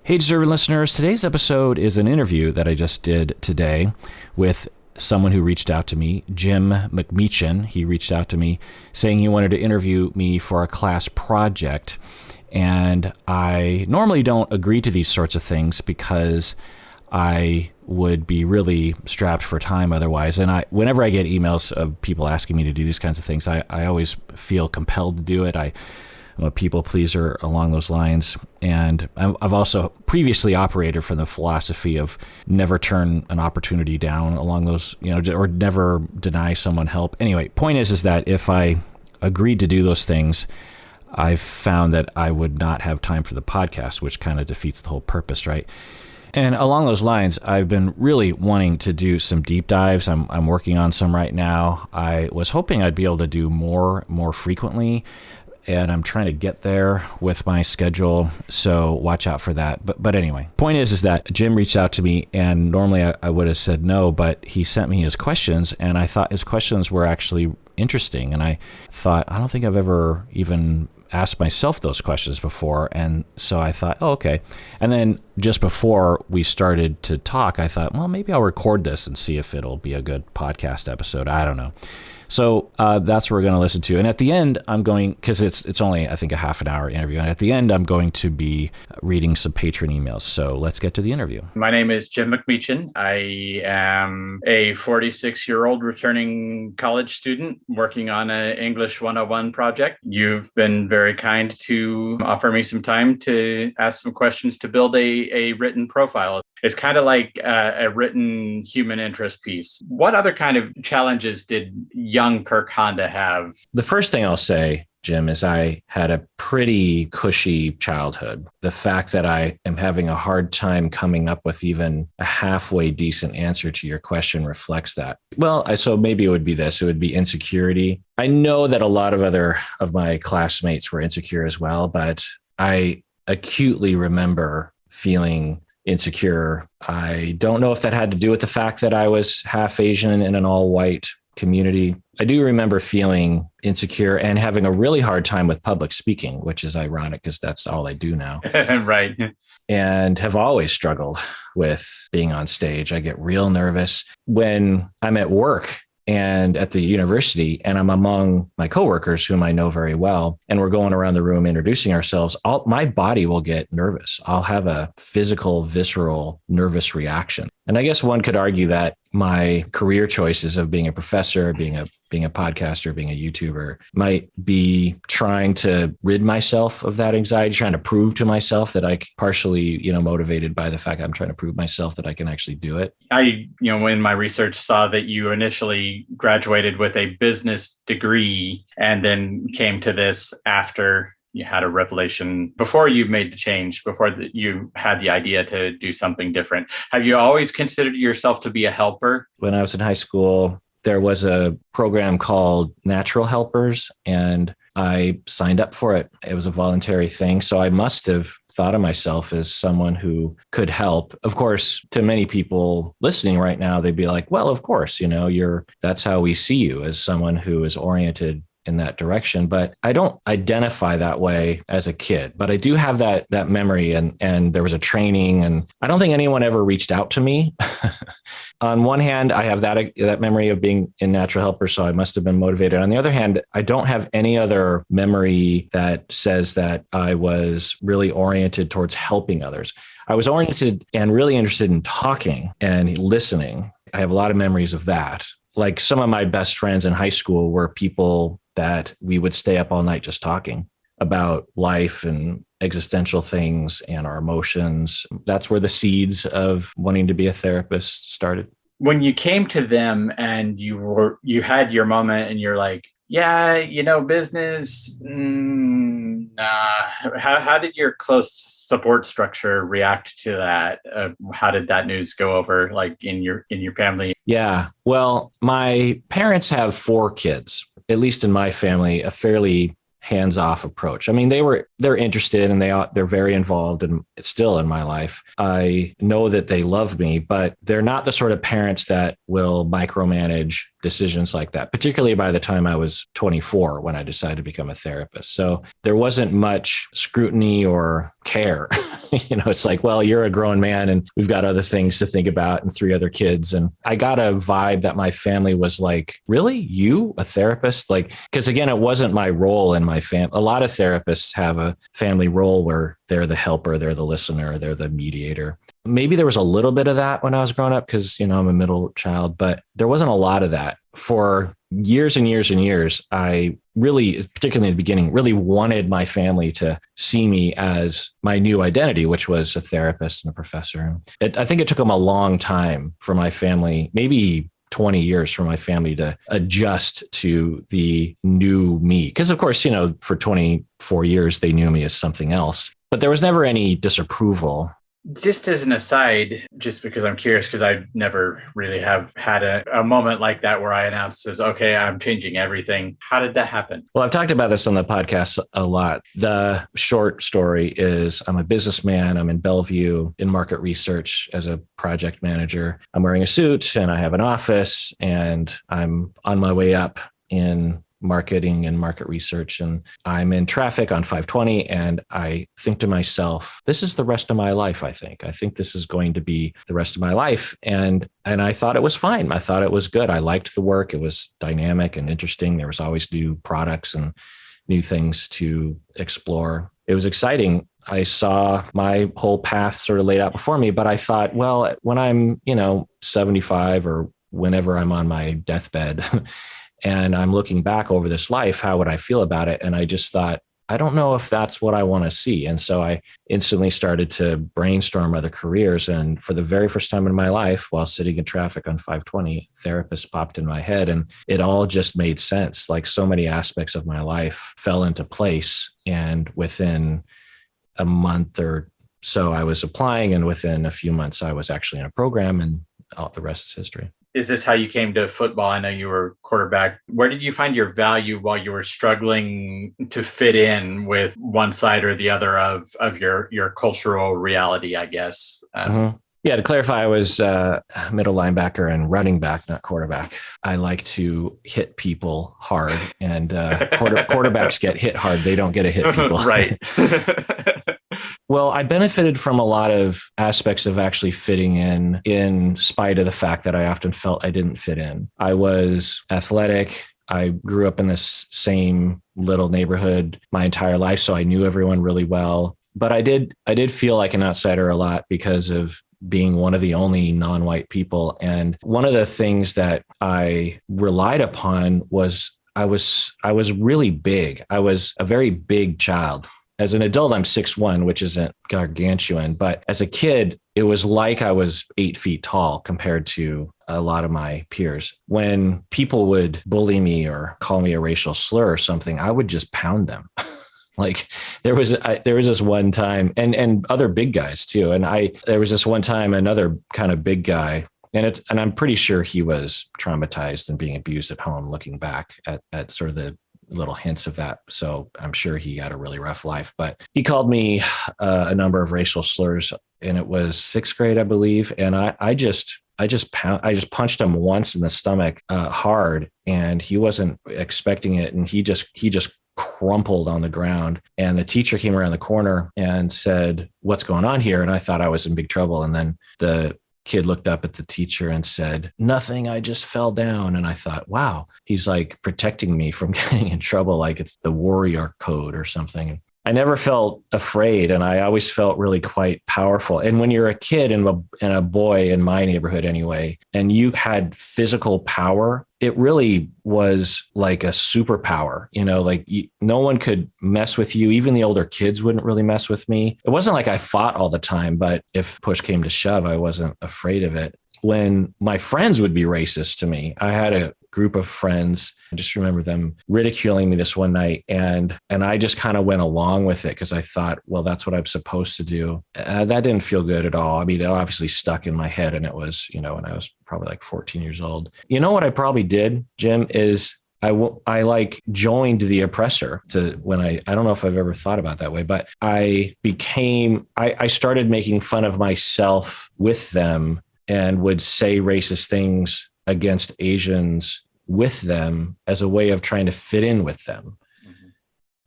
Hey, deserving listeners, today's episode is an interview that I just did today with someone who reached out to me, Jim McMeechan. He reached out to me saying he wanted to interview me for a class project. And I normally don't agree to these sorts of things because I would be really strapped for time otherwise. And whenever I get emails of people asking me to do these kinds of things, I always feel compelled to do it. I'm a people pleaser along those lines. And I've also previously operated from the philosophy of never turn an opportunity down along those, or never deny someone help. Anyway, point is that if I agreed to do those things, I've found that I would not have time for the podcast, which kind of defeats the whole purpose, right? And along those lines, I've been really wanting to do some deep dives. I'm working on some right now. I was hoping I'd be able to do more frequently, and I'm trying to get there with my schedule, so watch out for that. But anyway, point is that Jim reached out to me, and normally I would have said no, but he sent me his questions, and I thought his questions were actually interesting. And I thought, I don't think I've ever even asked myself those questions before. And so I thought, oh, okay. And then just before we started to talk, I thought, well, maybe I'll record this and see if it'll be a good podcast episode. I don't know. So that's what we're going to listen to. And at the end, I'm going, because it's only, I think, a half an hour interview. And at the end, I'm going to be reading some Patron emails. So let's get to the interview. My name is Jim McMeechan. I am a 46-year-old returning college student working on an English 101 project. You've been very kind to offer me some time to ask some questions to build a written profile. It's kind of like a written human interest piece. What other kind of challenges did young Kirk Honda have? The first thing I'll say, Jim, is I had a pretty cushy childhood. The fact that I am having a hard time coming up with even a halfway decent answer to your question reflects that. Well, so maybe it would be this. It would be insecurity. I know that a lot of other of my classmates were insecure as well, but I acutely remember feeling insecure. I don't know if that had to do with the fact that I was half Asian in an all-white community. I do remember feeling insecure and having a really hard time with public speaking, which is ironic because that's all I do now. Right. And have always struggled with being on stage. I get real nervous when I'm at work and at the university, and I'm among my coworkers whom I know very well, and we're going around the room introducing ourselves. My body will get nervous. I'll have a physical, visceral, nervous reaction. And I guess one could argue that my career choices of being a professor, being a podcaster, being a YouTuber might be trying to rid myself of that anxiety, trying to prove to myself that I partially, motivated by the fact I'm trying to prove myself that I can actually do it. I, in my research saw that you initially graduated with a business degree and then came to this after you had a revelation, before you made the change, before you had the idea to do something different. Have you always considered yourself to be a helper? When I was in high school, there was a program called Natural Helpers, and I signed up for it. It was a voluntary thing. So I must have thought of myself as someone who could help. Of course, to many people listening right now, they'd be like, well, of course, that's how we see you, as someone who is oriented in that direction. But I don't identify that way as a kid, but I do have that memory, and there was a training, and I don't think anyone ever reached out to me. On one hand, I have that memory of being in Natural Helper, so I must have been motivated. On the other hand, I don't have any other memory that says that I was really oriented towards helping others. I was oriented and really interested in talking and listening. I have a lot of memories of that. Like, some of my best friends in high school were people that we would stay up all night just talking about life and existential things and our emotions. That's where the seeds of wanting to be a therapist started. When you came to them and you had your moment and you're like, yeah, business, nah. How did your close support structure react to that? How did that news go over, like, in your family? Yeah, well, my parents have 4 kids. At least in my family, a fairly hands-off approach. I mean, they're interested, and they're very involved, and it's still in my life. I know that they love me, but they're not the sort of parents that will micromanage decisions like that, particularly by the time I was 24 when I decided to become a therapist. So there wasn't much scrutiny or care. It's like, well, you're a grown man and we've got other things to think about and 3 other kids. And I got a vibe that my family was like, really? You, a therapist? Like, because again, it wasn't my role in my family. A lot of therapists have a family role where they're the helper, they're the listener, they're the mediator. Maybe there was a little bit of that when I was growing up because, I'm a middle child, but there wasn't a lot of that. For years and years and years, I really, particularly in the beginning, really wanted my family to see me as my new identity, which was a therapist and a professor. I think it took them a long time for my family, maybe 20 years for my family to adjust to the new me. Because of course, for 24 years, they knew me as something else, but there was never any disapproval. Just as an aside, just because I'm curious, because I never really have had a moment like that where I announced as, okay, I'm changing everything. How did that happen? Well, I've talked about this on the podcast a lot. The short story is I'm a businessman. I'm in Bellevue in market research as a project manager. I'm wearing a suit and I have an office and I'm on my way up in marketing and market research. And I'm in traffic on 520. And I think to myself, this is the rest of my life. I think this is going to be the rest of my life. And I thought it was fine. I thought it was good. I liked the work. It was dynamic and interesting. There was always new products and new things to explore. It was exciting. I saw my whole path sort of laid out before me, but I thought, well, when I'm, 75 or whenever I'm on my deathbed, and I'm looking back over this life, how would I feel about it? And I just thought, I don't know if that's what I want to see. And so I instantly started to brainstorm other careers. And for the very first time in my life, while sitting in traffic on 520, therapist popped in my head and it all just made sense. Like so many aspects of my life fell into place. And within a month or so, I was applying. And within a few months, I was actually in a program and all the rest is history. Is this how you came to football? I know you were quarterback. Where did you find your value while you were struggling to fit in with one side or the other of your cultural reality, I guess? Yeah, to clarify, I was middle linebacker and running back, not quarterback. I like to hit people hard, and quarterbacks get hit hard. They don't get to hit people. Right. Well, I benefited from a lot of aspects of actually fitting in spite of the fact that I often felt I didn't fit in. I was athletic. I grew up in this same little neighborhood my entire life, so I knew everyone really well. But I did feel like an outsider a lot because of being one of the only non-white people. And one of the things that I relied upon was I was really big. I was a very big child. As an adult, I'm 6'1", which isn't gargantuan. But as a kid, it was like I was 8 feet tall compared to a lot of my peers. When people would bully me or call me a racial slur or something, I would just pound them. Like there was this one time, and other big guys too. And there was this one time, another kind of big guy, and I'm pretty sure he was traumatized and being abused at home, looking back at sort of the little hints of that. So I'm sure he had a really rough life, but he called me a number of racial slurs, and it was 6th grade, I believe. And I just punched him once in the stomach hard, and he wasn't expecting it. And he just crumpled on the ground. And the teacher came around the corner and said, "What's going on here?" And I thought I was in big trouble. And then the kid looked up at the teacher and said, "Nothing, I just fell down." And I thought, wow, he's like protecting me from getting in trouble, like it's the warrior code or something. I never felt afraid, and I always felt really quite powerful. And when you're a kid and a boy in my neighborhood anyway, and you had physical power, it really was like a superpower, like no one could mess with you. Even the older kids wouldn't really mess with me. It wasn't like I fought all the time, but if push came to shove, I wasn't afraid of it. When my friends would be racist to me, I had a group of friends. I just remember them ridiculing me this one night. And I just kind of went along with it because I thought, well, that's what I'm supposed to do. That didn't feel good at all. I mean, it obviously stuck in my head, and it was, when I was probably like 14 years old. You know what I probably did, Jim, is I like joined the oppressor I don't know if I've ever thought about it that way, but I started making fun of myself with them and would say racist things against Asians with them as a way of trying to fit in with them. Mm-hmm.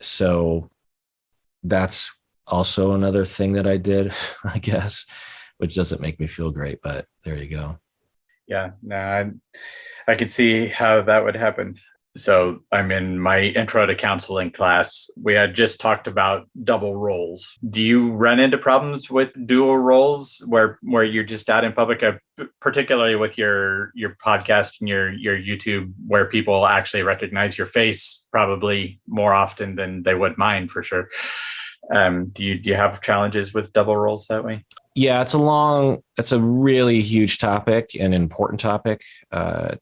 So that's also another thing that I did, I guess, which doesn't make me feel great, but there you go. Yeah, no, I could see how that would happen. So I'm in my intro to counseling class. We had just talked about double roles. Do you run into problems with dual roles where you're just out in public, particularly with your podcast and your YouTube, where people actually recognize your face probably more often than they would mine, for sure? Do you have challenges with double roles that way? Yeah, it's a really huge topic and important topic.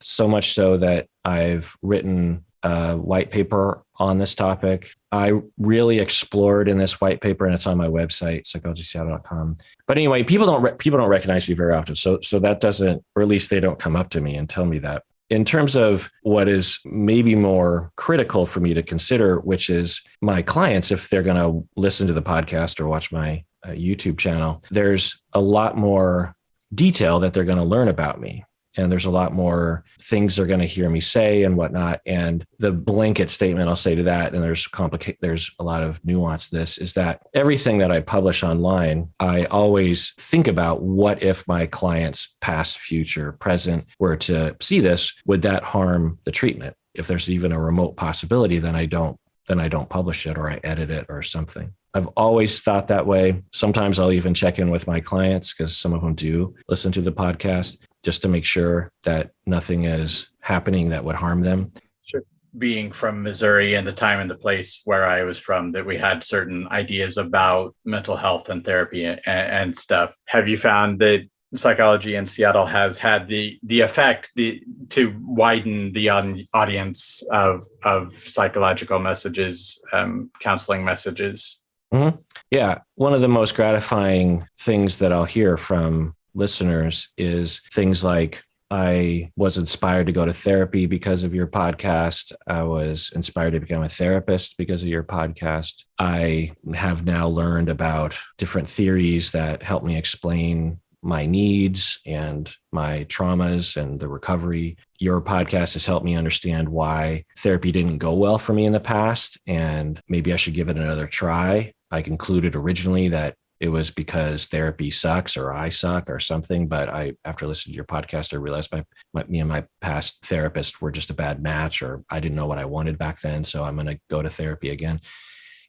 So much so that I've written a white paper on this topic. I really explored in this white paper, and it's on my website, psychologyseattle.com. But anyway, people don't recognize me very often. So that doesn't, or at least they don't come up to me and tell me that. In terms of what is maybe more critical for me to consider, which is my clients, if they're going to listen to the podcast or watch my YouTube channel, there's a lot more detail that they're going to learn about me. And there's a lot more things they're going to hear me say and whatnot. And the blanket statement I'll say to that, and there's a lot of nuance to this, is that everything that I publish online, I always think about, what if my client's past, future, present were to see this, would that harm the treatment? If there's even a remote possibility, then I don't publish it, or I edit it or something. I've always thought that way. Sometimes I'll even check in with my clients, because some of them do listen to the podcast, just to make sure that nothing is happening that would harm them. Sure. Being from Missouri and the time and the place where I was from, that we had certain ideas about mental health and therapy and stuff. Have you found that psychology in Seattle has had the effect to widen the audience of psychological messages, counseling messages? Mm-hmm. Yeah. One of the most gratifying things that I'll hear from listeners is things like, I was inspired to go to therapy because of your podcast. I was inspired to become a therapist because of your podcast. I have now learned about different theories that help me explain my needs and my traumas and the recovery. Your podcast has helped me understand why therapy didn't go well for me in the past, and maybe I should give it another try. I concluded originally that it was because therapy sucks or I suck or something. But after listening to your podcast, I realized me and my past therapist were just a bad match, or I didn't know what I wanted back then. So I'm going to go to therapy again.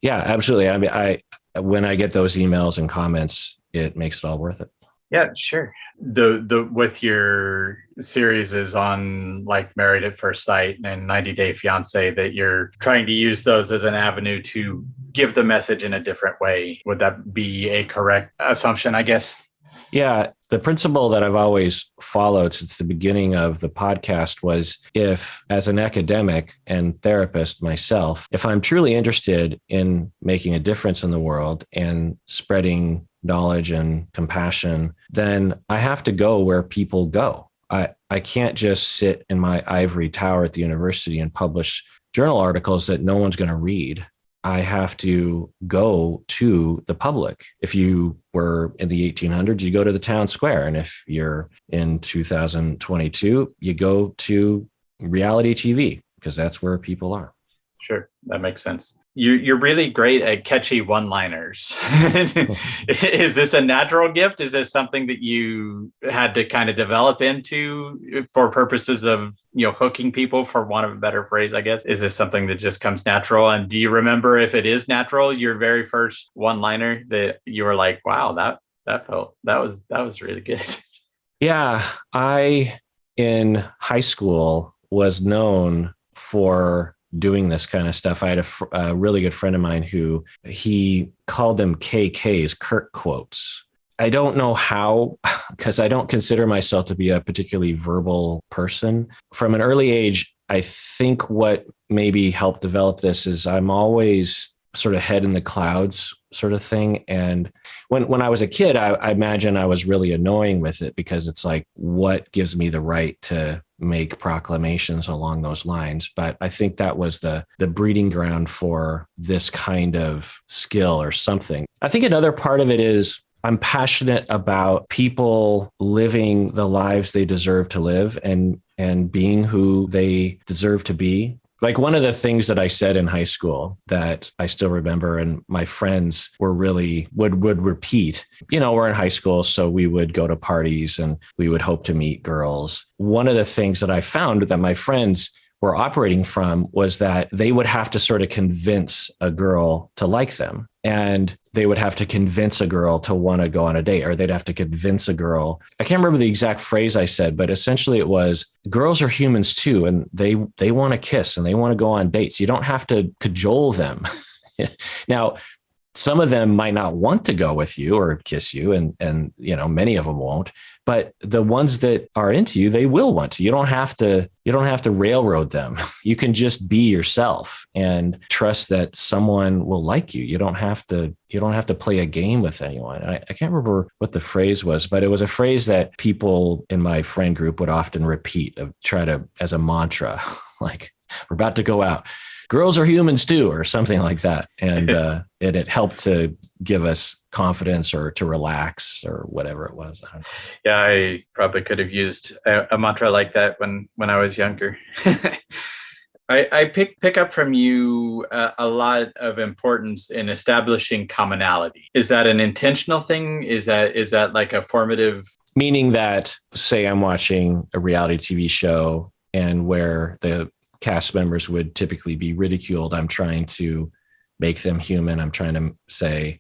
Yeah, absolutely. I mean, when I get those emails and comments, it makes it all worth it. Yeah, sure. The with your series is on like Married at First Sight and 90 Day Fiance, that you're trying to use those as an avenue to give the message in a different way. Would that be a correct assumption, I guess? Yeah. The principle that I've always followed since the beginning of the podcast was, if, as an academic and therapist myself, if I'm truly interested in making a difference in the world and spreading knowledge and compassion, then I have to go where people go. I can't just sit in my ivory tower at the university and publish journal articles that no one's going to read. I have to go to the public. If you were in the 1800s, you go to the town square. And if you're in 2022, you go to reality TV, because that's where people are. Sure, that makes sense. You're really great at catchy one-liners. Is this a natural gift? Is this something that you had to kind of develop into for purposes of, hooking people, for want of a better phrase, I guess? Is this something that just comes natural? And do you remember, if it is natural, your very first one-liner that you were like, wow, that was really good? Yeah, I, in high school, was known for doing this kind of stuff. I had a really good friend of mine who, he called them KKs, Kirk quotes. I don't know how, because I don't consider myself to be a particularly verbal person. From an early age, I think what maybe helped develop this is I'm always sort of head in the clouds sort of thing. And when I was a kid, I imagine I was really annoying with it, because it's like, what gives me the right to make proclamations along those lines? But I think that was the breeding ground for this kind of skill or something. I think another part of it is, I'm passionate about people living the lives they deserve to live, and and being who they deserve to be. Like one of the things that I said in high school that I still remember, and my friends were really would repeat, we're in high school, so we would go to parties and we would hope to meet girls. One of the things that I found that my friends were operating from was that they would have to sort of convince a girl to like them. And they would have to convince a girl to want to go on a date, or they'd have to convince a girl. I can't remember the exact phrase I said, but essentially it was, girls are humans too. And they want to kiss and they want to go on dates. You don't have to cajole them. Now, some of them might not want to go with you or kiss you, and many of them won't. But the ones that are into you, they will want to. You don't have to railroad them. You can just be yourself and trust that someone will like you. You don't have to play a game with anyone. I can't remember what the phrase was, but it was a phrase that people in my friend group would often repeat, as a mantra, like, we're about to go out. Girls are humans too, or something like that. And it helped to give us confidence or to relax or whatever it was. Yeah, I probably could have used a mantra like that when I was younger. I pick up from you a lot of importance in establishing commonality. Is that an intentional thing? Is that like a formative? Meaning that, say I'm watching a reality TV show and where the cast members would typically be ridiculed, I'm trying to make them human. I'm trying to say,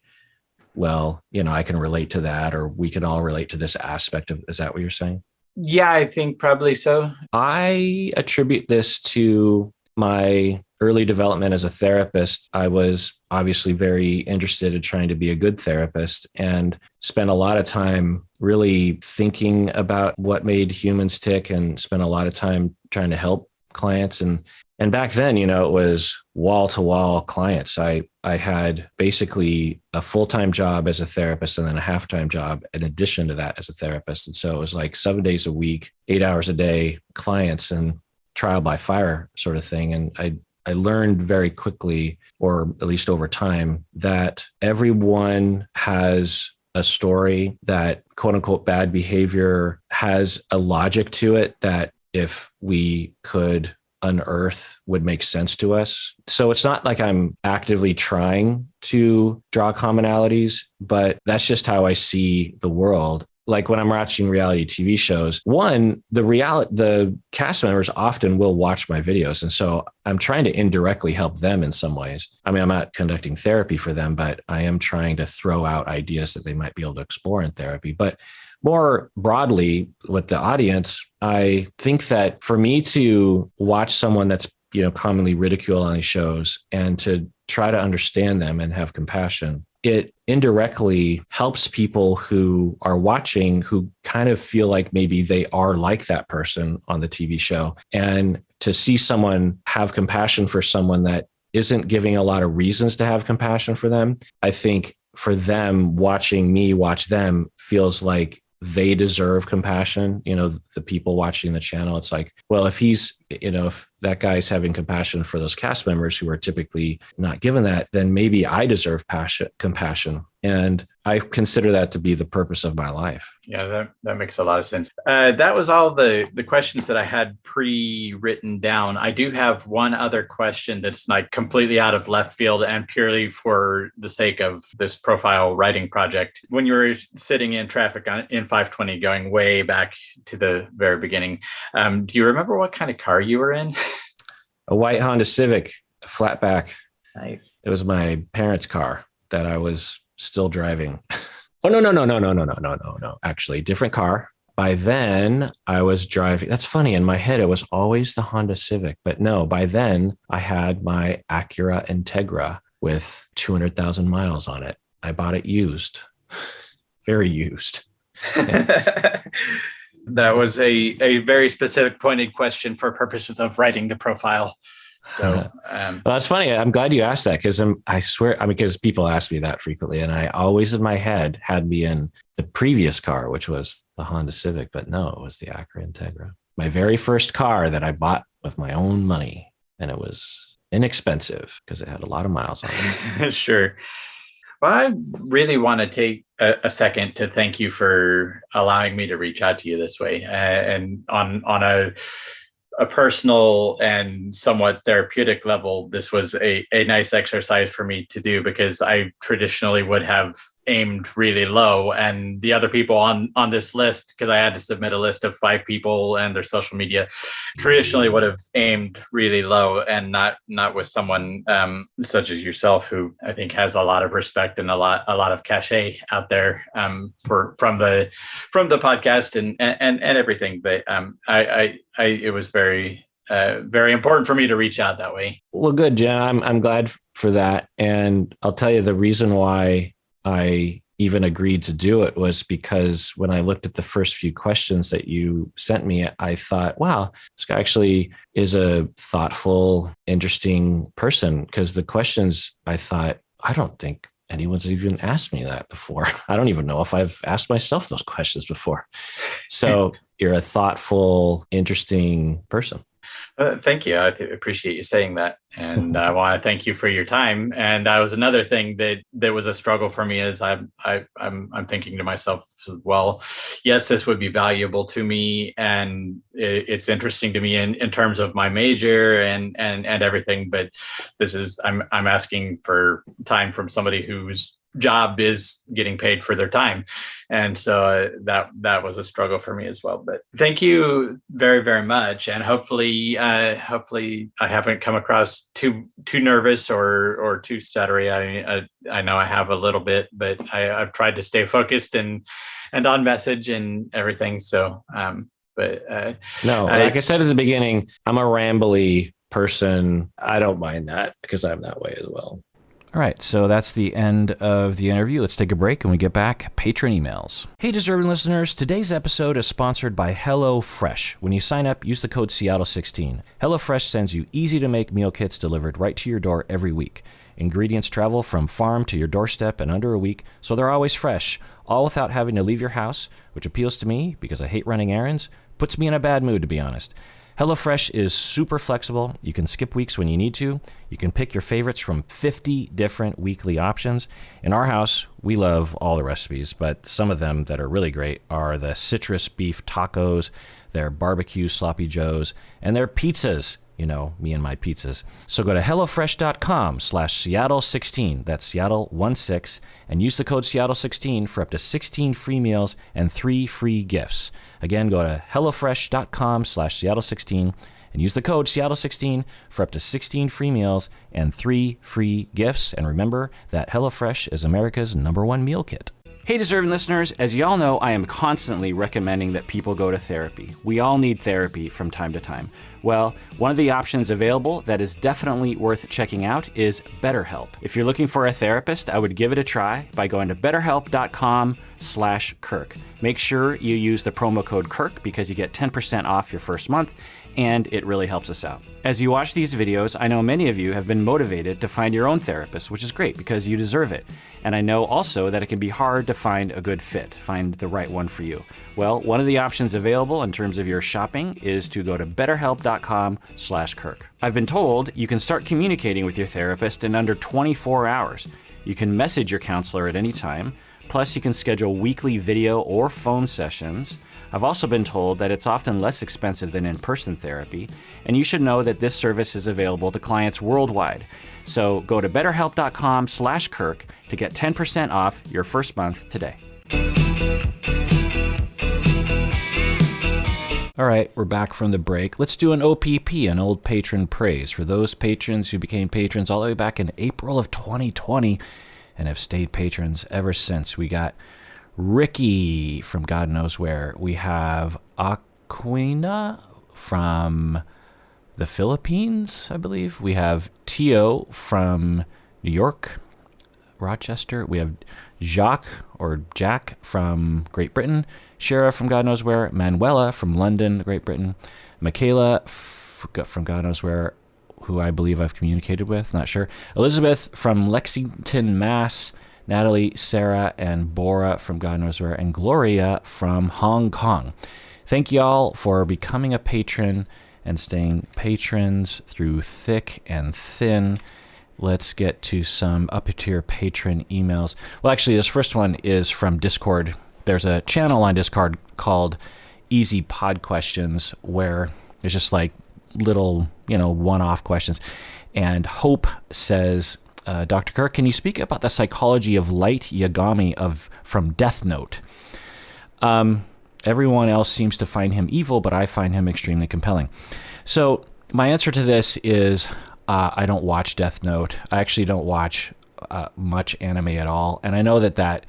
well, I can relate to that, or we can all relate to this aspect of, is that what you're saying? Yeah, I think probably so. I attribute this to my early development as a therapist. I was obviously very interested in trying to be a good therapist and spent a lot of time really thinking about what made humans tick, and spent a lot of time trying to help clients. And back then, it was wall-to-wall clients. I had basically a full-time job as a therapist and then a half-time job in addition to that as a therapist. And so it was like 7 days a week, 8 hours a day, clients, and trial by fire sort of thing. And I learned very quickly, or at least over time, that everyone has a story, that quote unquote bad behavior has a logic to it that if we could unearth would make sense to us. So it's not like I'm actively trying to draw commonalities, but that's just how I see the world. Like when I'm watching reality TV shows, the cast members often will watch my videos. And so I'm trying to indirectly help them in some ways. I mean, I'm not conducting therapy for them, but I am trying to throw out ideas that they might be able to explore in therapy. But more broadly with the audience, I think that for me to watch someone that's, commonly ridiculed on these shows and to try to understand them and have compassion, it indirectly helps people who are watching, who kind of feel like maybe they are like that person on the TV show. And to see someone have compassion for someone that isn't giving a lot of reasons to have compassion for them, I think for them, watching me watch them feels like they deserve compassion. The people watching the channel, it's like, well, if that guy's having compassion for those cast members who are typically not given that, then maybe I deserve compassion. And I consider that to be the purpose of my life. Yeah, that makes a lot of sense. That was all the questions that I had pre-written down. I do have one other question that's like completely out of left field and purely for the sake of this profile writing project. When you were sitting in traffic in 520 going way back to the very beginning, do you remember what kind of car you were in? A white Honda Civic, a flatback. Nice. It was my parents' car that I was still driving. Oh, no. Actually, different car. By then I was driving. That's funny. In my head, it was always the Honda Civic, but no, by then I had my Acura Integra with 200,000 miles on it. I bought it used, very used. That was a very specific pointed question for purposes of writing the profile. So, well, that's funny. I'm glad you asked that because I swear, because people ask me that frequently, and I always in my head had me in the previous car, which was the Honda Civic, but no, it was the Acura Integra. My very first car that I bought with my own money, and it was inexpensive because it had a lot of miles on it. Sure. Well, I really want to take a second to thank you for allowing me to reach out to you this way, and on a personal and somewhat therapeutic level, this was a nice exercise for me to do, because I traditionally would have aimed really low, and the other people on this list, because I had to submit a list of 5 people and their social media, traditionally would have aimed really low, and not with someone such as yourself, who I think has a lot of respect and a lot of cachet out there, from the podcast and everything. But I it was very very important for me to reach out that way. Well, good, Jim. I'm glad for that. And I'll tell you the reason why I even agreed to do it was because when I looked at the first few questions that you sent me, I thought, wow, this guy actually is a thoughtful, interesting person. Because the questions, I thought, I don't think anyone's even asked me that before. I don't even know if I've asked myself those questions before. So you're a thoughtful, interesting person. Thank you. I appreciate you saying that, and I want to thank you for your time. And that was another thing that was a struggle for me. Is I'm thinking to myself, well, yes, this would be valuable to me, and it's interesting to me in terms of my major and everything. But this is I'm asking for time from somebody whose job is getting paid for their time, and so that was a struggle for me as well. But thank you very, very much, and hopefully I haven't come across too nervous or too stuttery. I know I have a little bit, but I've tried to stay focused and on message and everything. So no, like I said at the beginning, I'm a rambly person. I don't mind that, because I'm that way as well. All right, so that's the end of the interview. Let's take a break, and we get back patron emails. Hey, deserving listeners, today's episode is sponsored by Hellofresh. When you sign up, use the code Seattle16. Hellofresh sends you easy-to-make meal kits delivered right to your door every week. Ingredients travel from farm to your doorstep in under a week, so they're always fresh, all without having to leave your house, which appeals to me because I hate running errands. Puts me in a bad mood, to be honest. HelloFresh is super flexible. You can skip weeks when you need to. You can pick your favorites from 50 different weekly options. In our house, we love all the recipes, but some of them that are really great are the citrus beef tacos, their barbecue sloppy joes, and their pizzas. You know, me and my pizzas. So go to HelloFresh.com/Seattle16, that's Seattle16, and use the code Seattle16 for up to 16 free meals and 3 free gifts. Again, go to HelloFresh.com/Seattle16 and use the code Seattle16 for up to 16 free meals and 3 free gifts. And remember that HelloFresh is America's #1 meal kit. Hey, deserving listeners, as you all know, I am constantly recommending that people go to therapy. We all need therapy from time to time. Well, one of the options available that is definitely worth checking out is BetterHelp. If you're looking for a therapist, I would give it a try by going to betterhelp.com/Kirk. Make sure you use the promo code Kirk because you get 10% off your first month, and it really helps us out. As you watch these videos, I know many of you have been motivated to find your own therapist, which is great because you deserve it. And I know also that it can be hard to find a good fit, find the right one for you. Well, one of the options available in terms of your shopping is to go to betterhelp.com/Kirk. I've been told you can start communicating with your therapist in under 24 hours. You can message your counselor at any time. Plus, you can schedule weekly video or phone sessions. I've also been told that it's often less expensive than in-person therapy, and you should know that this service is available to clients worldwide. So go to betterhelp.com/Kirk to get 10% off your first month today. All right, we're back from the break. Let's do an OPP, an old patron praise, for those patrons who became patrons all the way back in April of 2020 and have stayed patrons ever since. We got Ricky from God knows where. We have Aquina from the Philippines, I believe. We have Tio from New York, Rochester. We have Jacques or Jack from Great Britain. Shara from God knows where. Manuela from London, Great Britain. Michaela from God knows where, who I believe I've communicated with, not sure. Elizabeth from Lexington, Mass. Natalie, Sarah, and Bora from God knows where, and Gloria from Hong Kong. Thank y'all for becoming a patron and staying patrons through thick and thin. let's get to some up-tier patron emails. Well, actually, this first one is from Discord. There's a channel on Discord called Easy Pod Questions where it's just like little, one-off questions. And Hope says, Dr. Kirk, can you speak about the psychology of Light Yagami from Death Note? Everyone else seems to find him evil, but I find him extremely compelling. So my answer to this is I don't watch Death Note. I actually don't watch much anime at all. And I know that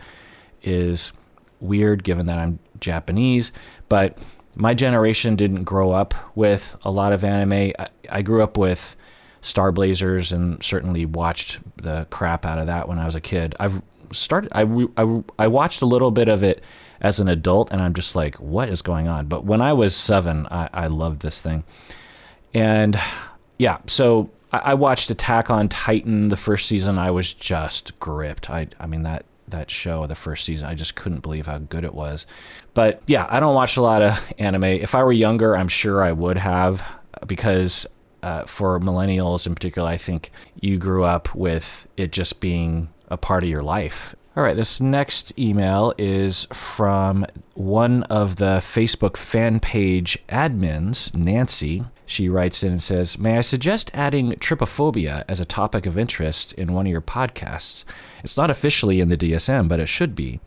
is weird given that I'm Japanese, but my generation didn't grow up with a lot of anime. I grew up with Star Blazers and certainly watched the crap out of that when I was a kid. I watched a little bit of it as an adult, and I'm just like, what is going on? But when I was 7, I loved this thing. And yeah, so I watched Attack on Titan the first season. I was just gripped. I mean, that show, the first season, I just couldn't believe how good it was. But yeah, I don't watch a lot of anime. If I were younger, I'm sure I would have, because for millennials in particular, I think you grew up with it just being a part of your life. All right, this next email is from one of the Facebook fan page admins, Nancy. She writes in and says, may I suggest adding trypophobia as a topic of interest in one of your podcasts? It's not officially in the DSM, but it should be.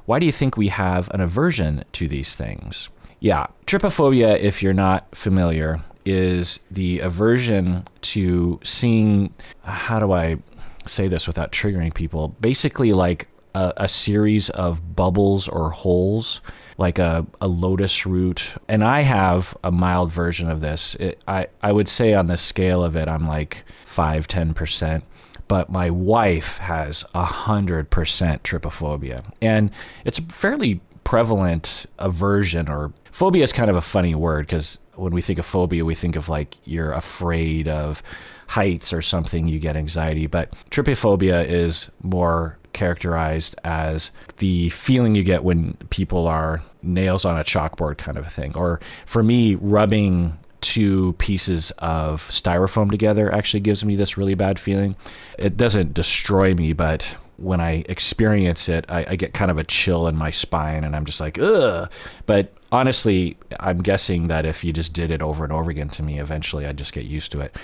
Why do you think we have an aversion to these things? Yeah, trypophobia, if you're not familiar, is the aversion to seeing, how do I say this without triggering people? Basically like a series of bubbles or holes, like a lotus root. And I have a mild version of this. I would say on the scale of it, I'm like 5-10%. But my wife has 100% trypophobia. And it's a fairly prevalent aversion, or phobia is kind of a funny word, because when we think of phobia, we think of like you're afraid of heights or something, you get anxiety. But trypophobia is more characterized as the feeling you get when people are nails on a chalkboard kind of a thing. Or for me, rubbing 2 pieces of styrofoam together actually gives me this really bad feeling. It doesn't destroy me, but when I experience it, I get kind of a chill in my spine, and I'm just like, ugh. But honestly, I'm guessing that if you just did it over and over again to me, eventually I'd just get used to it.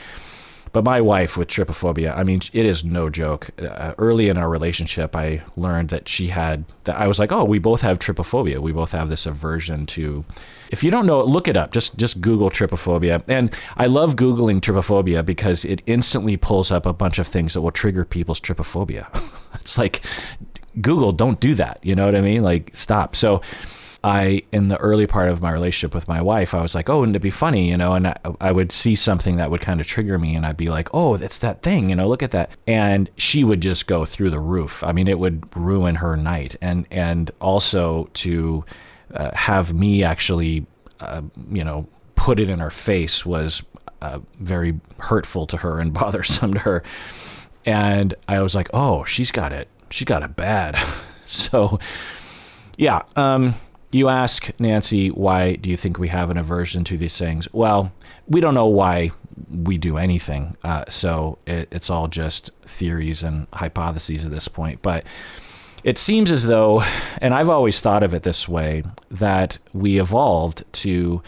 But my wife with trypophobia, I mean, it is no joke. Early in our relationship, I learned that she had, that I was like, oh, we both have trypophobia. We both have this aversion to, if you don't know it, look it up. Just Google trypophobia. And I love Googling trypophobia because it instantly pulls up a bunch of things that will trigger people's trypophobia. It's like, Google, don't do that. You know what I mean? Like, stop. So in the early part of my relationship with my wife, I was like, oh, wouldn't it be funny, and I would see something that would kind of trigger me, and I'd be like, oh, that's that thing, look at that. And she would just go through the roof. I mean, it would ruin her night. And also to have me actually, put it in her face was very hurtful to her and bothersome to her. And I was like, oh, she's got it bad. So, yeah, you ask, Nancy, why do you think we have an aversion to these things? Well, we don't know why we do anything. So it's all just theories and hypotheses at this point. But it seems as though, and I've always thought of it this way, that we evolved to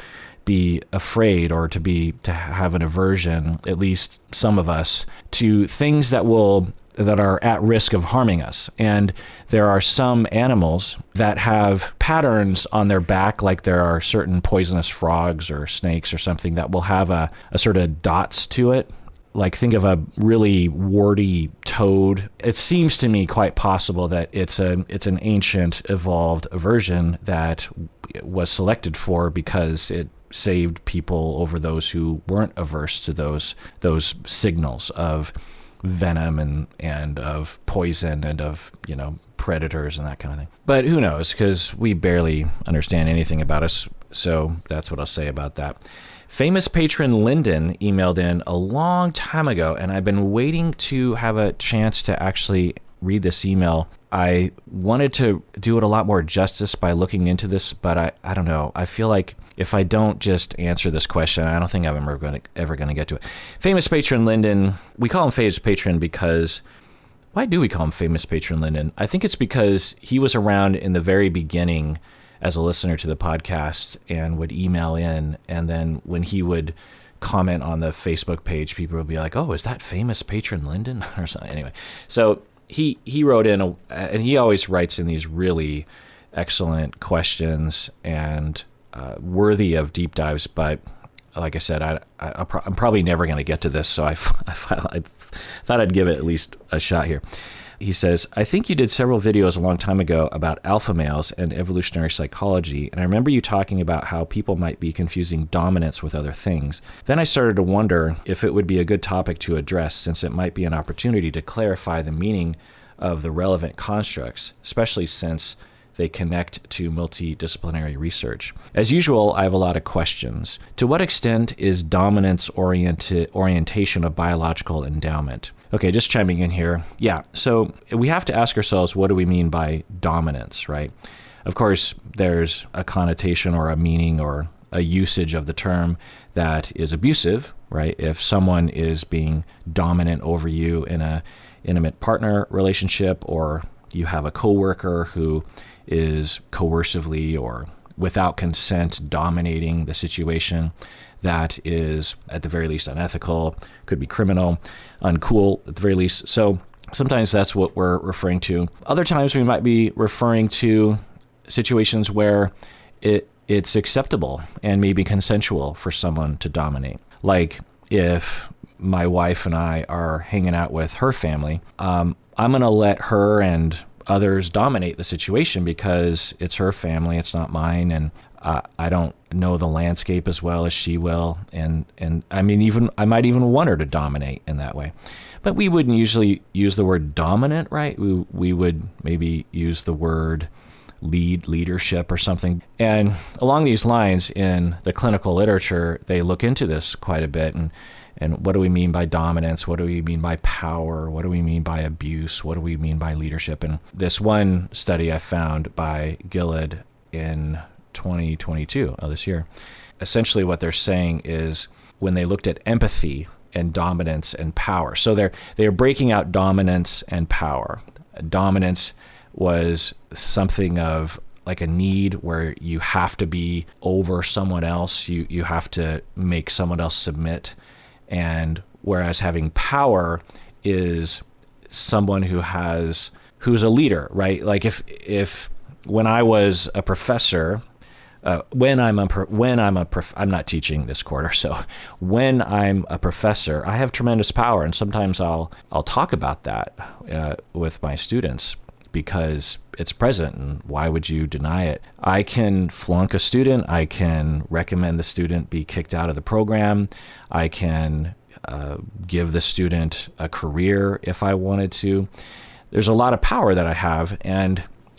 be afraid, or to have an aversion, at least some of us, to things that are at risk of harming us. And there are some animals that have patterns on their back, like there are certain poisonous frogs or snakes or something that will have a sort of dots to it. Like, think of a really warty toad. It seems to me quite possible that it's an ancient evolved aversion that was selected for because it saved people over those who weren't averse to those signals of venom and of poison and of predators and that kind of thing. But who knows, because we barely understand anything about us. So that's what I'll say about that. Famous patron Lyndon emailed in a long time ago, and I've been waiting to have a chance to actually read this email. I wanted to do it a lot more justice by looking into this, but I don't know. I feel like if I don't just answer this question, I don't think I'm ever going to get to it. Famous patron Lyndon, we call him famous patron because, why do we call him famous patron Lyndon? I think it's because he was around in the very beginning as a listener to the podcast and would email in, and then when he would comment on the Facebook page, people would be like, "Oh, is that famous patron Lyndon?" or something. Anyway, so he wrote in, and he always writes in these really excellent questions and worthy of deep dives. But like I said, I'm probably never going to get to this, so I thought I'd give it at least a shot here. He says, I think you did several videos a long time ago about alpha males and evolutionary psychology, and I remember you talking about how people might be confusing dominance with other things. Then I started to wonder if it would be a good topic to address, since it might be an opportunity to clarify the meaning of the relevant constructs, especially since they connect to multidisciplinary research. As usual, I have a lot of questions. To what extent is dominance orientation a biological endowment? Okay, just chiming in here. Yeah, so we have to ask ourselves, what do we mean by dominance, right? Of course, there's a connotation or a meaning or a usage of the term that is abusive, right? If someone is being dominant over you in a intimate partner relationship, or you have a coworker who is coercively or without consent dominating the situation, that is at the very least unethical, could be criminal, uncool at the very least. So sometimes that's what we're referring to. Other times we might be referring to situations where it's acceptable and maybe consensual for someone to dominate. Like if my wife and I are hanging out with her family, I'm going to let her and others dominate the situation because it's her family, it's not mine, and I don't know the landscape as well as she will, and I mean, I might even want her to dominate in that way. But we wouldn't usually use the word dominant, right? We would maybe use the word leadership or something. And along these lines, in the clinical literature, they look into this quite a bit, and what do we mean by dominance? What do we mean by power? What do we mean by abuse? What do we mean by leadership? And this one study I found by Gillard in 2022 of this year, essentially what they're saying is when they looked at empathy and dominance and power. So they're breaking out dominance and power. Dominance was something of like a need where you have to be over someone else. You have to make someone else submit. And whereas having power is someone who's a leader, right? Like if when I was a professor, I'm not teaching this quarter, so when I'm a professor, I have tremendous power, and sometimes I'll talk about that with my students because it's present, and why would you deny it? I can flunk a student. I can recommend the student be kicked out of the program. I can give the student a career if I wanted to. There's a lot of power that I have,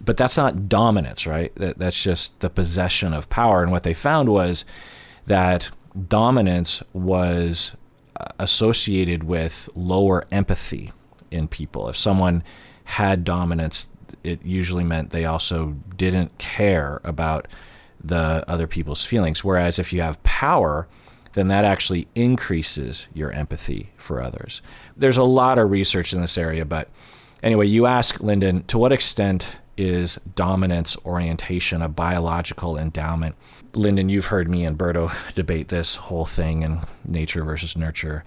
but that's not dominance, right? That's just the possession of power. And what they found was that dominance was associated with lower empathy in people. If someone had dominance, it usually meant they also didn't care about the other people's feelings. Whereas if you have power, then that actually increases your empathy for others. There's a lot of research in this area, but anyway, you ask, Lyndon, to what extent is dominance orientation a biological endowment? Lyndon, you've heard me and Berto debate this whole thing in nature versus nurture,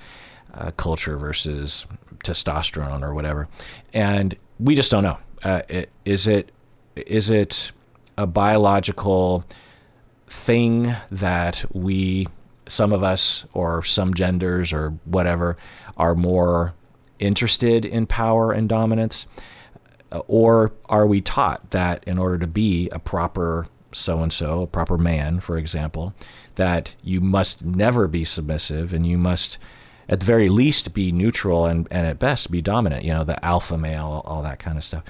culture versus testosterone or whatever. And we just don't know. Is it a biological thing that some of us or some genders or whatever are more interested in power and dominance? Or are we taught that in order to be a proper so-and-so, a proper man, for example, that you must never be submissive and you must at the very least be neutral and at best be dominant, the alpha male, all that kind of stuff.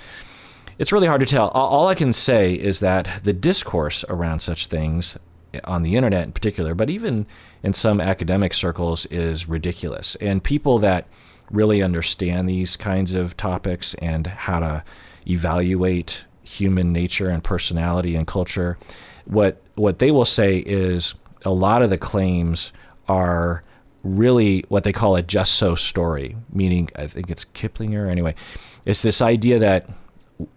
It's really hard to tell. All I can say is that the discourse around such things on the internet in particular, but even in some academic circles, is ridiculous. And people that really understand these kinds of topics and how to evaluate human nature and personality and culture, what they will say is a lot of the claims are really what they call a just so story, meaning, I think it's Kiplinger anyway. It's this idea that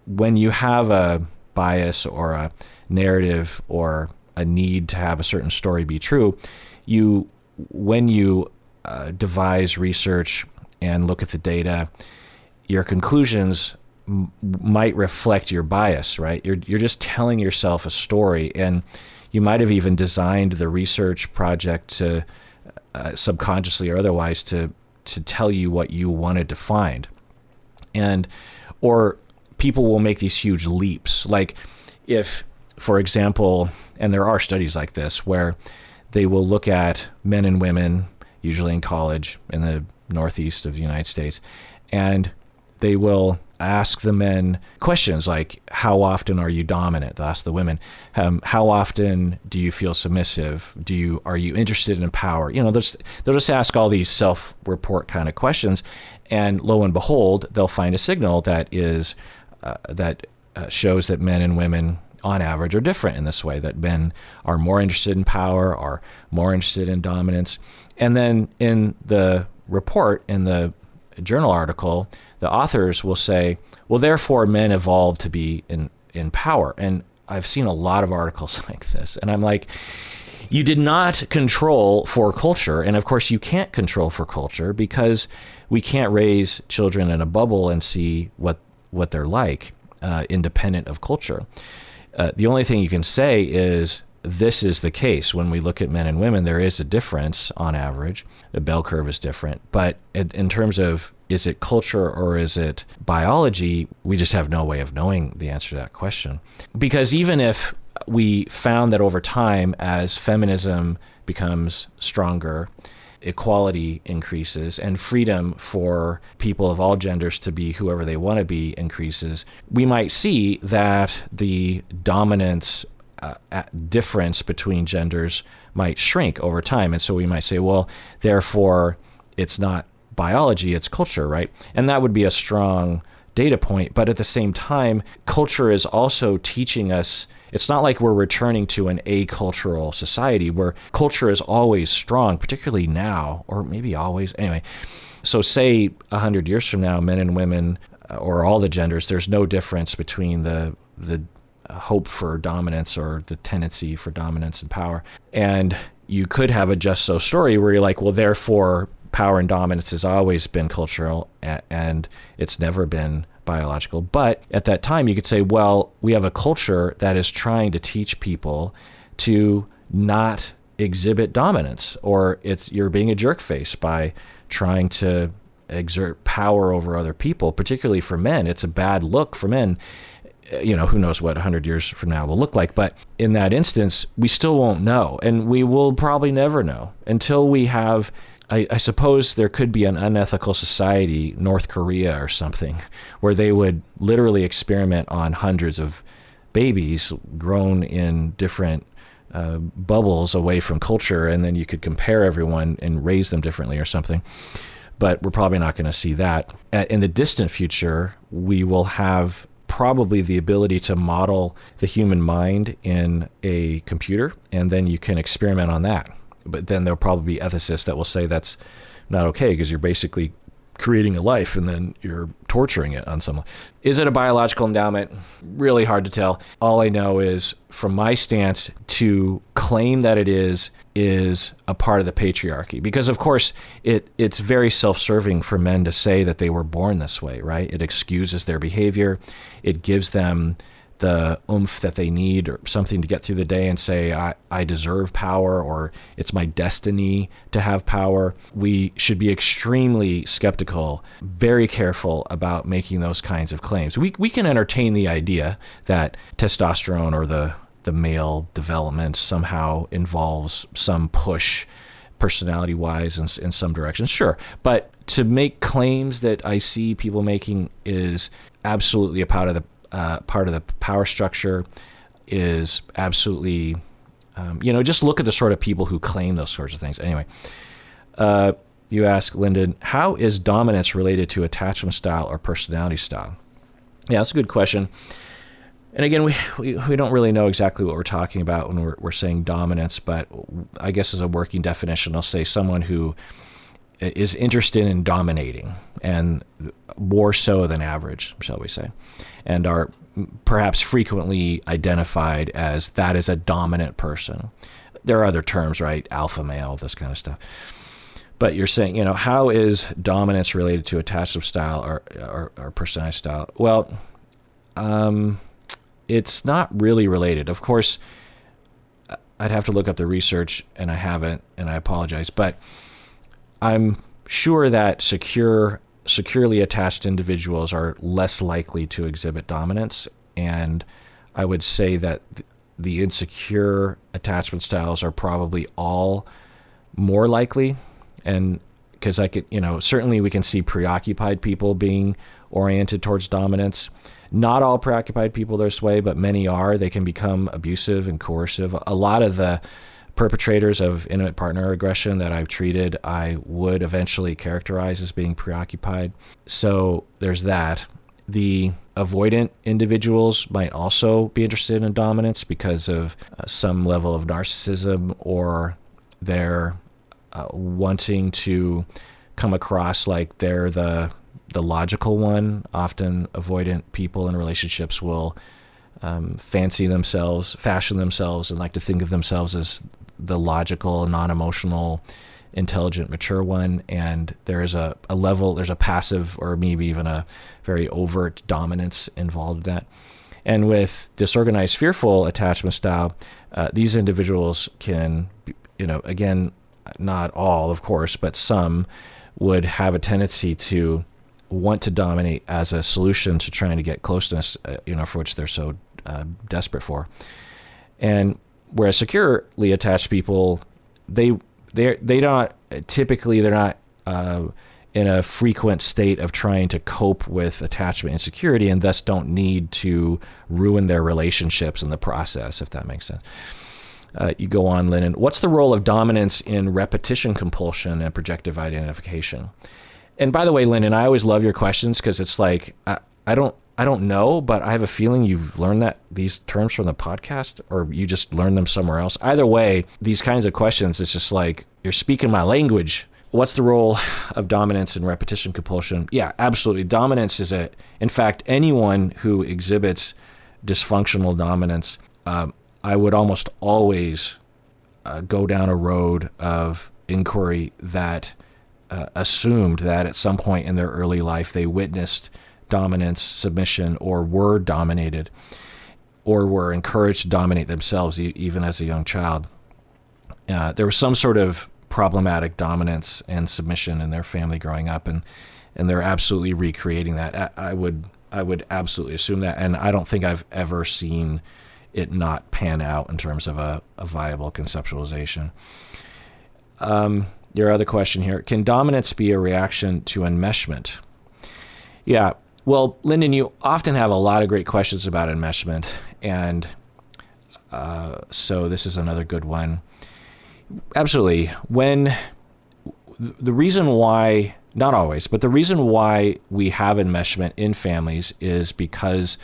when you have a bias or a narrative or a need to have a certain story be true, when you devise research and look at the data, your conclusions might reflect your bias, right? You're just telling yourself a story, and you might have even designed the research project to subconsciously or otherwise to tell you what you wanted to find. Or people will make these huge leaps. Like if, for example, and there are studies like this where they will look at men and women, usually in college in the Northeast of the United States, and they will ask the men questions like, how often are you dominant? They'll ask the women, how often do you feel submissive? Are you interested in power? They'll just ask all these self-report kind of questions, and lo and behold, they'll find a signal that shows that men and women on average are different in this way, that men are more interested in power, are more interested in dominance. And then in the report, in the journal article, the authors will say, well, therefore men evolved to be in power. And I've seen a lot of articles like this, and I'm like, you did not control for culture. And of course you can't control for culture, because we can't raise children in a bubble and see what they're like, independent of culture. The only thing you can say is this is the case. When we look at men and women, there is a difference on average. The bell curve is different. But in terms of, is it culture or is it biology, we just have no way of knowing the answer to that question. Because even if we found that over time, as feminism becomes stronger, equality increases, and freedom for people of all genders to be whoever they want to be increases, we might see that the dominance difference between genders might shrink over time. And so we might say, well, therefore it's not biology, it's culture, right? And that would be a strong data point. But at the same time, culture is also teaching us, it's not like we're returning to an acultural society where culture is always strong, particularly now, or maybe always. Anyway, so say 100 years from now, men and women, or all the genders, there's no difference between the hope for dominance or the tendency for dominance and power. And you could have a just so story where you're like, well, therefore power and dominance has always been cultural and it's never been biological. But at that time you could say, well, we have a culture that is trying to teach people to not exhibit dominance, or you're being a jerk face by trying to exert power over other people, particularly for men. It's a bad look for men. Who knows what 100 years from now will look like. But in that instance, we still won't know. And we will probably never know until we have, I suppose there could be an unethical society, North Korea or something, where they would literally experiment on hundreds of babies grown in different bubbles away from culture. And then you could compare everyone and raise them differently or something. But we're probably not going to see that. In the distant future, we will have probably the ability to model the human mind in a computer, and then you can experiment on that. But then there'll probably be ethicists that will say that's not okay, because you're basically creating a life and then you're torturing it on someone. Is it a biological endowment? Really hard to tell. All I know is, from my stance, to claim that it is a part of the patriarchy. Because of course it's very self-serving for men to say that they were born this way, right? It excuses their behavior. It gives them the oomph that they need, or something to get through the day and say, I deserve power, or it's my destiny to have power. We should be extremely skeptical, very careful about making those kinds of claims. We can entertain the idea that testosterone or the male development somehow involves some push personality-wise in some directions, sure. But to make claims that I see people making is absolutely a part of the power structure, is absolutely, just look at the sort of people who claim those sorts of things. Anyway, you ask, Lyndon, how is dominance related to attachment style or personality style? Yeah, that's a good question. And again, we don't really know exactly what we're talking about when we're saying dominance, but I guess as a working definition, I'll say someone who is interested in dominating, and more so than average, shall we say, and are perhaps frequently identified as that is a dominant person. There are other terms, right? Alpha male, this kind of stuff. But you're saying, how is dominance related to attachment style or personality style? Well, it's not really related. Of course, I'd have to look up the research, and I haven't, and I apologize. But I'm sure that securely attached individuals are less likely to exhibit dominance. And I would say that the insecure attachment styles are probably all more likely. And because certainly we can see preoccupied people being oriented towards dominance. Not all preoccupied people are this way, but many are. They can become abusive and coercive. A lot of the perpetrators of intimate partner aggression that I've treated, I would eventually characterize as being preoccupied. So there's that. The avoidant individuals might also be interested in dominance because of some level of narcissism, or they're wanting to come across like they're the logical one. Often avoidant people in relationships will fashion themselves, and like to think of themselves as the logical, non-emotional, intelligent, mature one. And there's a level, there's a passive or maybe even a very overt dominance involved in that. And with disorganized, fearful attachment style, these individuals can, again, not all, of course, but some would have a tendency to want to dominate as a solution to trying to get closeness, for which they're so desperate for. And whereas securely attached people, they're not in a frequent state of trying to cope with attachment insecurity, and thus don't need to ruin their relationships in the process, if that makes sense. You go on, Lennon. What's the role of dominance in repetition compulsion and projective identification? And by the way, Lennon, I always love your questions because it's like, I don't know, but I have a feeling you've learned these terms from the podcast, or you just learned them somewhere else. Either way, these kinds of questions, it's just like, you're speaking my language. What's the role of dominance in repetition compulsion? Yeah, absolutely. Dominance in fact, anyone who exhibits dysfunctional dominance, I would almost always go down a road of inquiry that assumed that at some point in their early life they witnessed dominance, submission, or were dominated, or were encouraged to dominate themselves even as a young child. There was some sort of problematic dominance and submission in their family growing up, and they're absolutely recreating that. I would absolutely assume that, and I don't think I've ever seen it not pan out in terms of a viable conceptualization. Your other question here, can dominance be a reaction to enmeshment? Yeah, well, Lyndon, you often have a lot of great questions about enmeshment, and so this is another good one. Absolutely. The reason why, not always, but the reason why we have enmeshment in families is because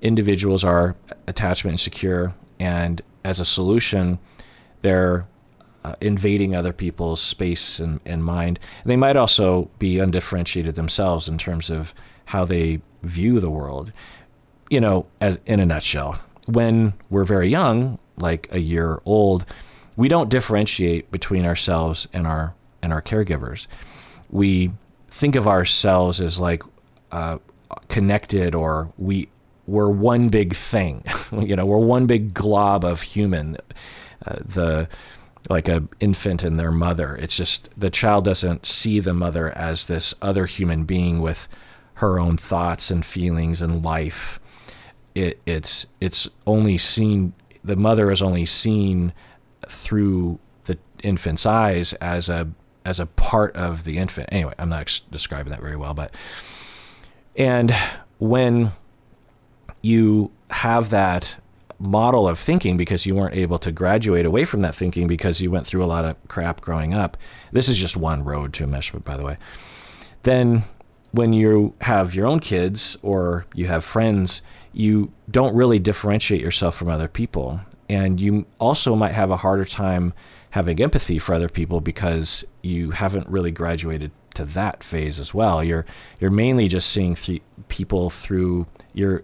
individuals are attachment insecure, and as a solution, they're invading other people's space and mind. And they might also be undifferentiated themselves in terms of how they view the world. As in a nutshell, when we're very young, like a year old, we don't differentiate between ourselves and our caregivers. We think of ourselves as like connected, or we're one big thing. We're one big glob of human. Like an infant and their mother. It's just the child doesn't see the mother as this other human being with her own thoughts and feelings and life. It's only seen, the mother is only seen through the infant's eyes as a part of the infant. Anyway, I'm not describing that very well, and when you have that model of thinking, because you weren't able to graduate away from that thinking because you went through a lot of crap growing up. This is just one road to enmeshment, by the way. Then when you have your own kids or you have friends, you don't really differentiate yourself from other people. And you also might have a harder time having empathy for other people because you haven't really graduated to that phase as well. You're mainly just seeing people through your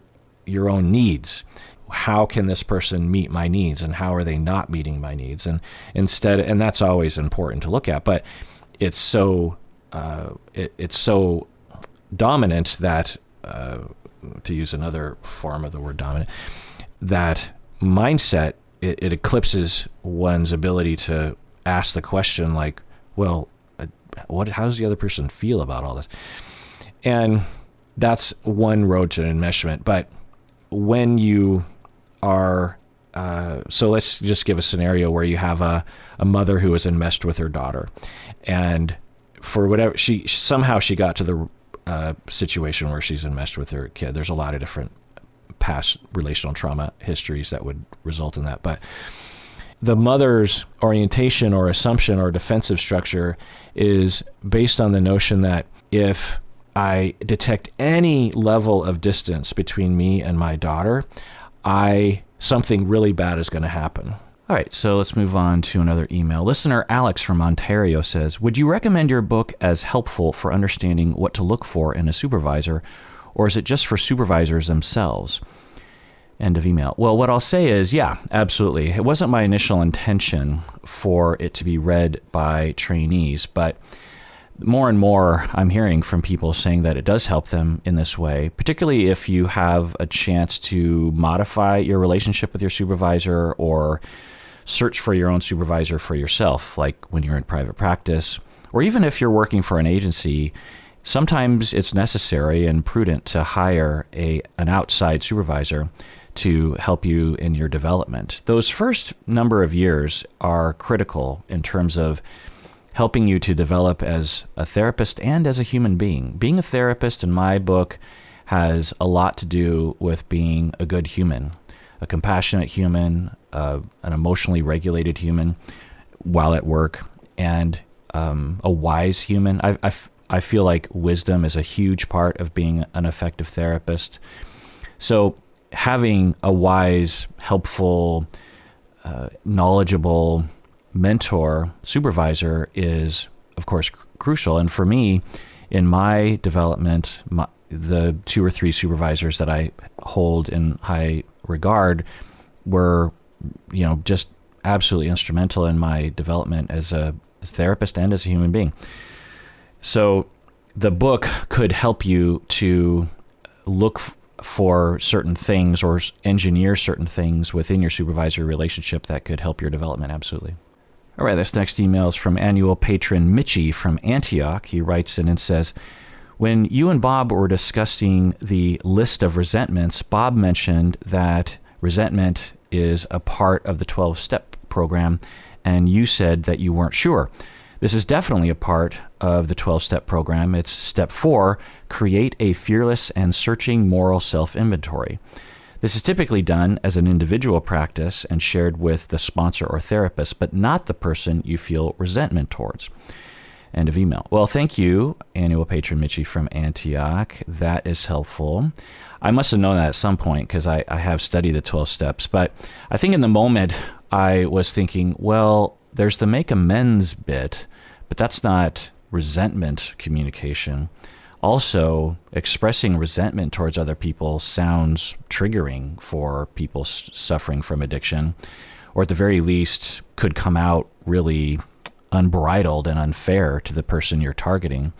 own needs. How can this person meet my needs, and how are they not meeting my needs? And that's always important to look at, but it's so dominant that, to use another form of the word dominant, that mindset, it eclipses one's ability to ask the question like, well, how does the other person feel about all this? And that's one road to enmeshment. But when you are, so let's just give a scenario where you have a mother who is enmeshed with her daughter, and for whatever, she got to the situation where she's enmeshed with her kid. There's a lot of different past relational trauma histories that would result in that. But the mother's orientation or assumption or defensive structure is based on the notion that if I detect any level of distance between me and my daughter, something really bad is going to happen. All right, so let's move on to another email. Listener Alex from Ontario says, would you recommend your book as helpful for understanding what to look for in a supervisor, or is it just for supervisors themselves? End of email. Well, what I'll say is, yeah, absolutely. It wasn't my initial intention for it to be read by trainees, but more and more I'm hearing from people saying that it does help them in this way, particularly if you have a chance to modify your relationship with your supervisor or search for your own supervisor for yourself, like when you're in private practice, or even if you're working for an agency. Sometimes it's necessary and prudent to hire an outside supervisor to help you in your development. Those first number of years are critical in terms of helping you to develop as a therapist and as a human being. Being a therapist, in my book, has a lot to do with being a good human, a compassionate human, an emotionally regulated human while at work, and a wise human. I feel like wisdom is a huge part of being an effective therapist. So having a wise, helpful, knowledgeable mentor, supervisor is, of course, crucial. And for me, in my development, the 2 or 3 supervisors that I hold in high regard were, just absolutely instrumental in my development as a therapist and as a human being. So the book could help you to look for certain things or engineer certain things within your supervisory relationship that could help your development. Absolutely. All right, this next email is from annual patron Mitchie from Antioch. He writes in and says, when you and Bob were discussing the list of resentments, Bob mentioned that resentment is a part of the 12-step program, and you said that you weren't sure. This is definitely a part of the 12-step program. It's step 4, create a fearless and searching moral self-inventory. This is typically done as an individual practice and shared with the sponsor or therapist, but not the person you feel resentment towards. End of email. Well, thank you, annual patron Mitchie from Antioch. That is helpful. I must have known that at some point because I have studied the 12 steps, but I think in the moment I was thinking, well, there's the make amends bit, but that's not resentment communication. Also, expressing resentment towards other people sounds triggering for people suffering from addiction, or at the very least could come out really unbridled and unfair to the person you're targeting,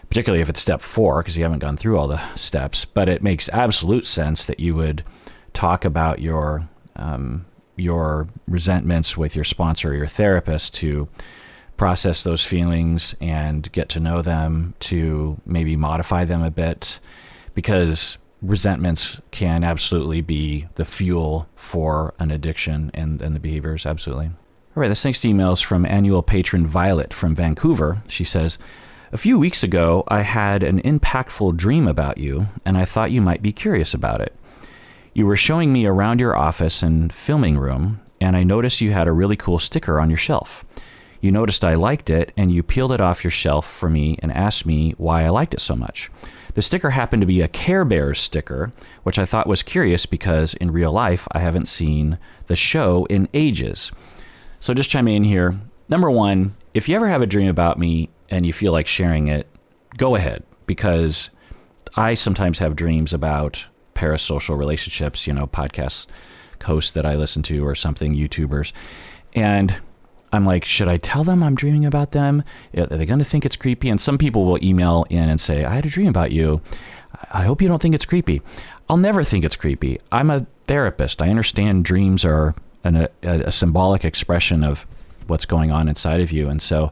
particularly if it's step 4, because you haven't gone through all the steps. But it makes absolute sense that you would talk about your resentments with your sponsor or your therapist to process those feelings and get to know them, to maybe modify them a bit, because resentments can absolutely be the fuel for an addiction and the behaviors. Absolutely. All right, this next email is from annual patron Violet from Vancouver. She says, a few weeks ago, I had an impactful dream about you, and I thought you might be curious about it. You were showing me around your office and filming room, and I noticed you had a really cool sticker on your shelf. You noticed I liked it, and you peeled it off your shelf for me and asked me why I liked it so much. The sticker happened to be a Care Bears sticker, which I thought was curious because in real life, I haven't seen the show in ages. So just chiming in here. Number one, if you ever have a dream about me and you feel like sharing it, go ahead, because I sometimes have dreams about parasocial relationships, podcast hosts that I listen to or something, YouTubers. And I'm like, should I tell them I'm dreaming about them? Are they going to think it's creepy? And some people will email in and say, I had a dream about you. I hope you don't think it's creepy. I'll never think it's creepy. I'm a therapist. I understand dreams are a symbolic expression of what's going on inside of you. And so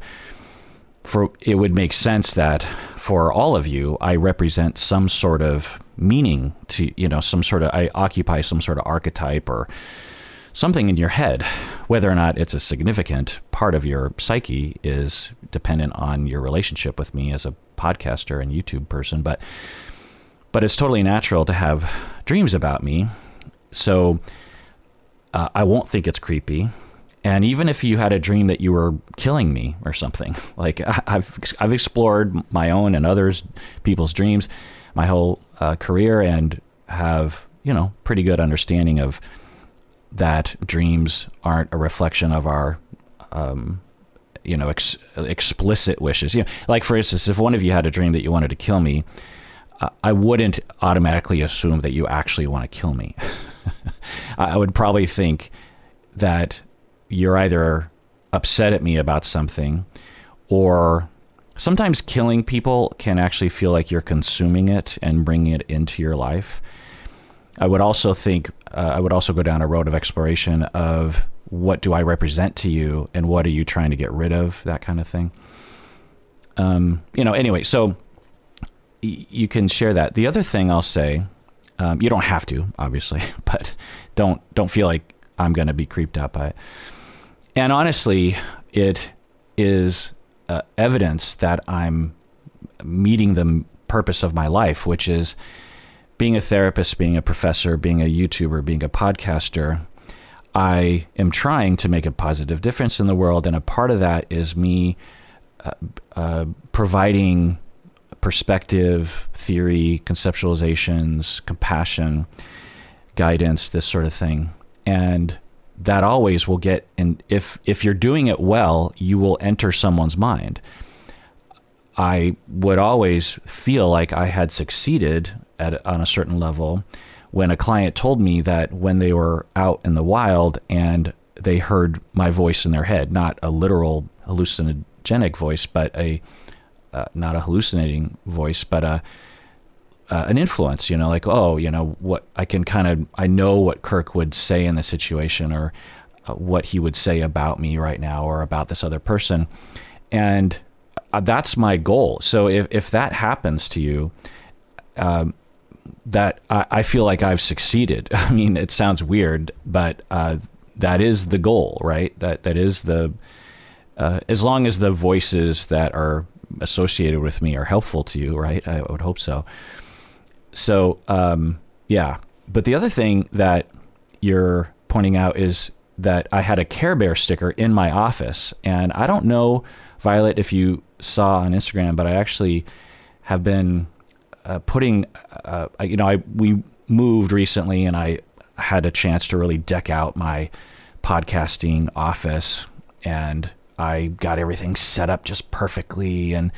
it would make sense that for all of you, I represent some sort of meaning to, I occupy some sort of archetype or something in your head. Whether or not it's a significant part of your psyche is dependent on your relationship with me as a podcaster and YouTube person. But it's totally natural to have dreams about me. So I won't think it's creepy. And even if you had a dream that you were killing me or something, like I've explored my own and people's dreams my whole career, and have, pretty good understanding of that dreams aren't a reflection of our, explicit wishes. Like for instance, if one of you had a dream that you wanted to kill me, I wouldn't automatically assume that you actually want to kill me. I would probably think that you're either upset at me about something, or sometimes killing people can actually feel like you're consuming it and bringing it into your life. I would also go down a road of exploration of what do I represent to you and what are you trying to get rid of, that kind of thing. Anyway, so you can share that. The other thing I'll say, you don't have to, obviously, but don't feel like I'm going to be creeped out by it. And honestly, it is evidence that I'm meeting the purpose of my life, which is being a therapist, being a professor, being a YouTuber, being a podcaster. I am trying to make a positive difference in the world. And a part of that is me providing perspective, theory, conceptualizations, compassion, guidance, this sort of thing. And that always will get, and if you're doing it well, you will enter someone's mind. I would always feel like I had succeeded on a certain level when a client told me that when they were out in the wild and they heard my voice in their head, not a literal hallucinogenic voice, but not a hallucinating voice, but an influence, like, what I know what Kirk would say in this situation, or what he would say about me right now, or about this other person. And that's my goal. So if that happens to you, that I feel like I've succeeded. I mean, it sounds weird, but that is the goal, right? That is as long as the voices that are associated with me are helpful to you, right? I would hope so. So, yeah. But the other thing that you're pointing out is that I had a Care Bear sticker in my office. And I don't know, Violet, if you saw on Instagram, but I actually have been putting, we moved recently, and I had a chance to really deck out my podcasting office, and I got everything set up just perfectly. And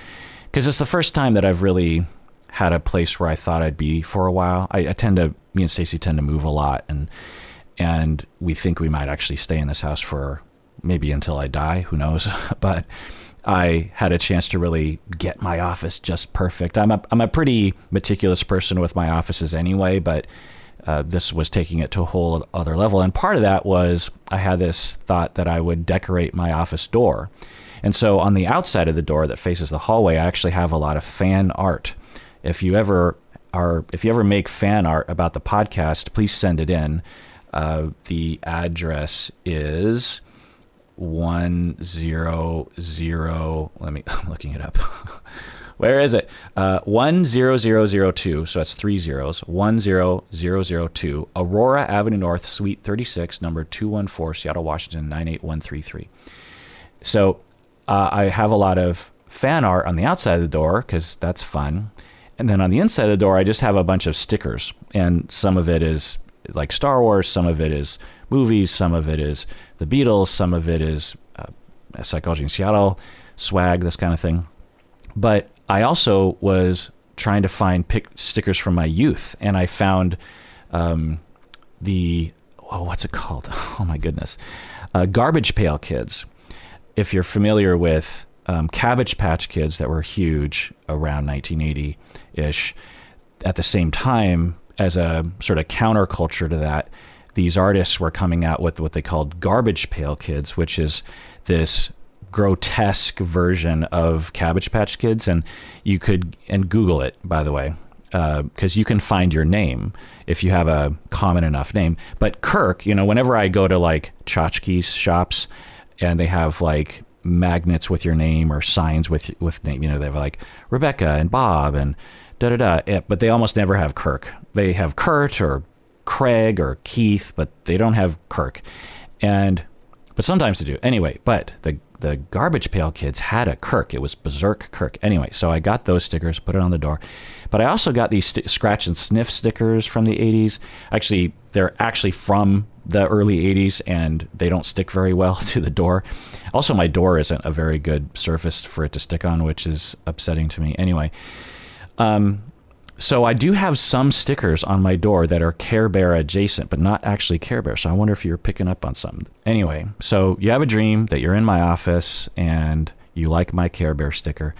because it's the first time that I've really had a place where I thought I'd be for a while. Me and Stacey tend to move a lot, and we think we might actually stay in this house for maybe until I die, who knows? But I had a chance to really get my office just perfect. I'm a pretty meticulous person with my offices anyway, but this was taking it to a whole other level. And part of that was I had this thought that I would decorate my office door. And so on the outside of the door that faces the hallway, I actually have a lot of fan art. If you ever make fan art about the podcast, please send it in. The address is 100. I'm looking it up. Where is it? 10002. So that's 3 zeros. 10002. Aurora Avenue North, Suite 36, number 214, Seattle, Washington 98133. So I have a lot of fan art on the outside of the door because that's fun. And then on the inside of the door, I just have a bunch of stickers. And some of it is like Star Wars, some of it is movies, some of it is the Beatles, some of it is Psychology in Seattle, swag, this kind of thing. But I also was trying to find stickers from my youth, and I found what's it called? Oh my goodness. Garbage Pail Kids. If you're familiar with Cabbage Patch Kids that were huge around 1980-ish, at the same time, as a sort of counterculture to that, these artists were coming out with what they called Garbage Pail Kids, which is this grotesque version of Cabbage Patch Kids. And you could, and Google it, by the way, because you can find your name if you have a common enough name. But Kirk, whenever I go to like tchotchkes shops and they have like magnets with your name or signs with name, they have like Rebecca and Bob and da-da-da, but they almost never have Kirk. They have Kurt or Craig or Keith, but they don't have Kirk. But sometimes they do. Anyway, but the Garbage Pail Kids had a Kirk. It was Berserk Kirk. Anyway, so I got those stickers, put it on the door. But I also got these scratch and sniff stickers from the 80s. Actually, they're actually from the early 80s, and they don't stick very well to the door. Also, my door isn't a very good surface for it to stick on, which is upsetting to me. Anyway, so I do have some stickers on my door that are Care Bear adjacent, but not actually Care Bear. So I wonder if you're picking up on something. Anyway, so you have a dream that you're in my office and you like my Care Bear sticker.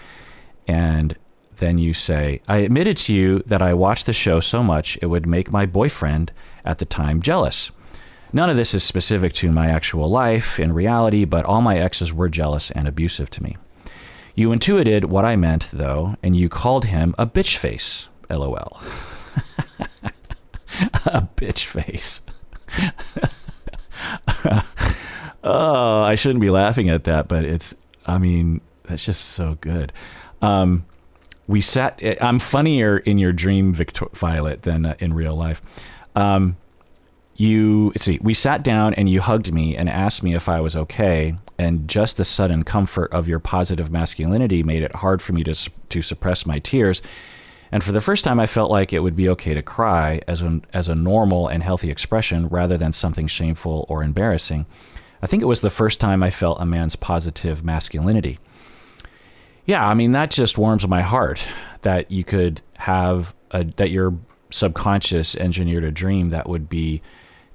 And then you say, I admitted to you that I watched the show so much it would make my boyfriend at the time jealous. None of this is specific to my actual life in reality, but all my exes were jealous and abusive to me. You intuited what I meant, though, and you called him a bitch face. LOL. A bitch face. Oh, I shouldn't be laughing at that, but that's just so good. I'm funnier in your dream, Violet, than in real life. We sat down and you hugged me and asked me if I was okay, and just the sudden comfort of your positive masculinity made it hard for me to suppress my tears. And for the first time, I felt like it would be okay to cry as a normal and healthy expression rather than something shameful or embarrassing. I think it was the first time I felt a man's positive masculinity. Yeah, that just warms my heart that you could have that your subconscious engineered a dream that would be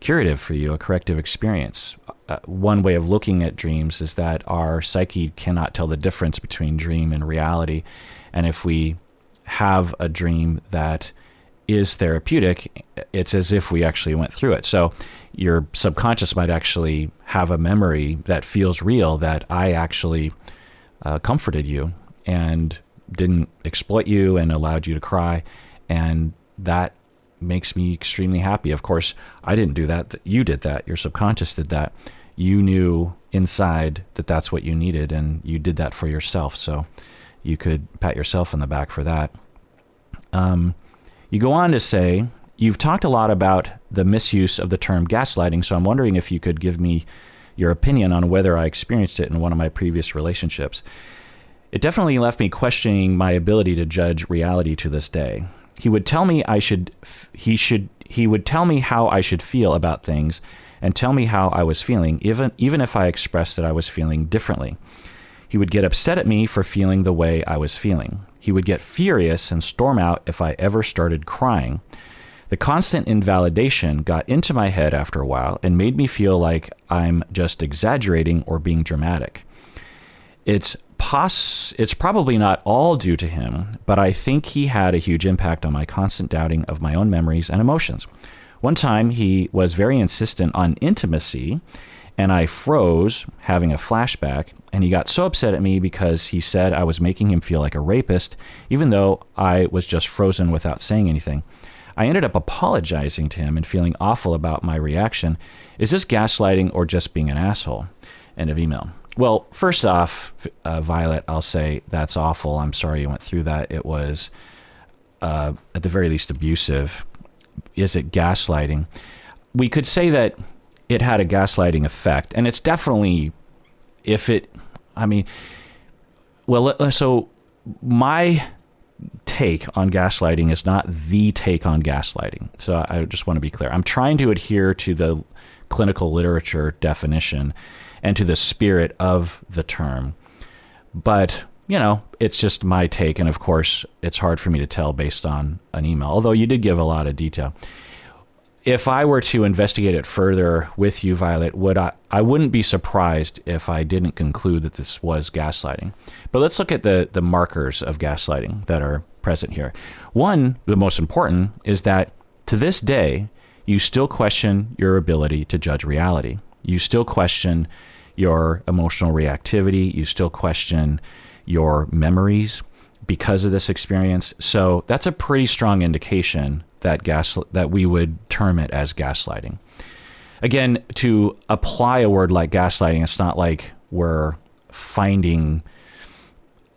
curative for you, a corrective experience. One way of looking at dreams is that our psyche cannot tell the difference between dream and reality. And if we have a dream that is therapeutic, it's as if we actually went through it. So your subconscious might actually have a memory that feels real, that I actually comforted you and didn't exploit you and allowed you to cry. And that makes me extremely happy. Of course, I didn't do that. You did that. Your subconscious did that. You knew inside that that's what you needed, and you did that for yourself. So you could pat yourself on the back for that. You go on to say, you've talked a lot about the misuse of the term gaslighting, so I'm wondering if you could give me your opinion on whether I experienced it in one of my previous relationships. It definitely left me questioning my ability to judge reality to this day. He would tell me he would tell me how I should feel about things and tell me how I was feeling, even if I expressed that I was feeling differently. He would get upset at me for feeling the way I was feeling. He would get furious and storm out if I ever started crying. The constant invalidation got into my head after a while and made me feel like I'm just exaggerating or being dramatic. It's probably not all due to him, but I think he had a huge impact on my constant doubting of my own memories and emotions. One time, he was very insistent on intimacy, and I froze, having a flashback, and he got so upset at me because he said I was making him feel like a rapist, even though I was just frozen without saying anything. I ended up apologizing to him and feeling awful about my reaction. Is this gaslighting or just being an asshole? End of email. Well, first off, Violet, I'll say that's awful. I'm sorry you went through that. It was, at the very least, abusive. Is it gaslighting? We could say that it had a gaslighting effect, and it's definitely, Well, so my take on gaslighting is not the take on gaslighting. So I just want to be clear. I'm trying to adhere to the clinical literature definition and to the spirit of the term. But, it's just my take. And of course, it's hard for me to tell based on an email, although you did give a lot of detail. If I were to investigate it further with you, Violet, I wouldn't be surprised if I didn't conclude that this was gaslighting. But let's look at the markers of gaslighting that are present here. One, the most important, is that to this day, you still question your ability to judge reality. You still question your emotional reactivity. You still question your memories because of this experience. So that's a pretty strong indication that we would term it as gaslighting. Again, to apply a word like gaslighting, it's not like we're finding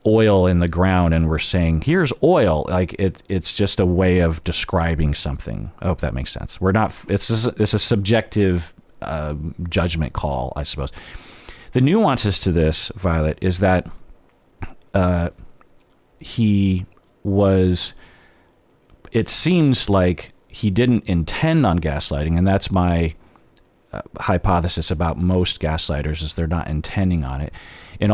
oil in the ground and we're saying, here's oil. Like it's just a way of describing something. I hope that makes sense. It's a subjective judgment call, I suppose. The nuances to this, Violet, is that it seems like he didn't intend on gaslighting, and that's my hypothesis about most gaslighters, is they're not intending on it. And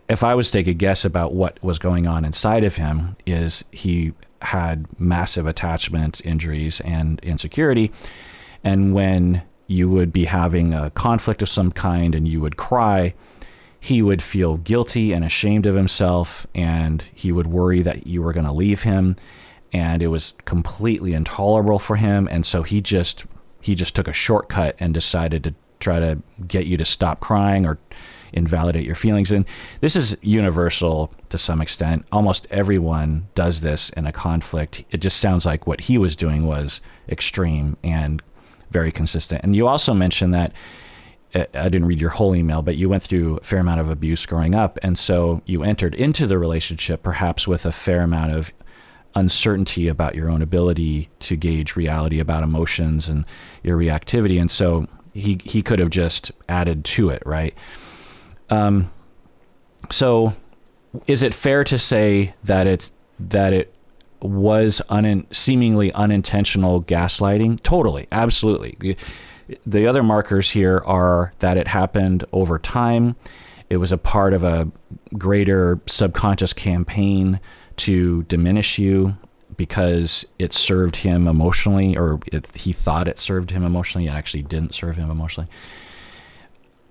if I was to take a guess about what was going on inside of him, is he had massive attachment injuries and insecurity, and when you would be having a conflict of some kind and you would cry, he would feel guilty and ashamed of himself, and he would worry that you were going to leave him. And it was completely intolerable for him. And so he just took a shortcut and decided to try to get you to stop crying or invalidate your feelings. And this is universal to some extent. Almost everyone does this in a conflict. It just sounds like what he was doing was extreme and very consistent. And you also mentioned that, I didn't read your whole email, but you went through a fair amount of abuse growing up. And so you entered into the relationship perhaps with a fair amount of uncertainty about your own ability to gauge reality, about emotions and your reactivity. And so he could have just added to it, right? So is it fair to say that it was seemingly unintentional gaslighting? Totally, absolutely. The other markers here are that it happened over time. It was a part of a greater subconscious campaign to diminish you because it served him emotionally, or he thought it served him emotionally. It actually didn't serve him emotionally.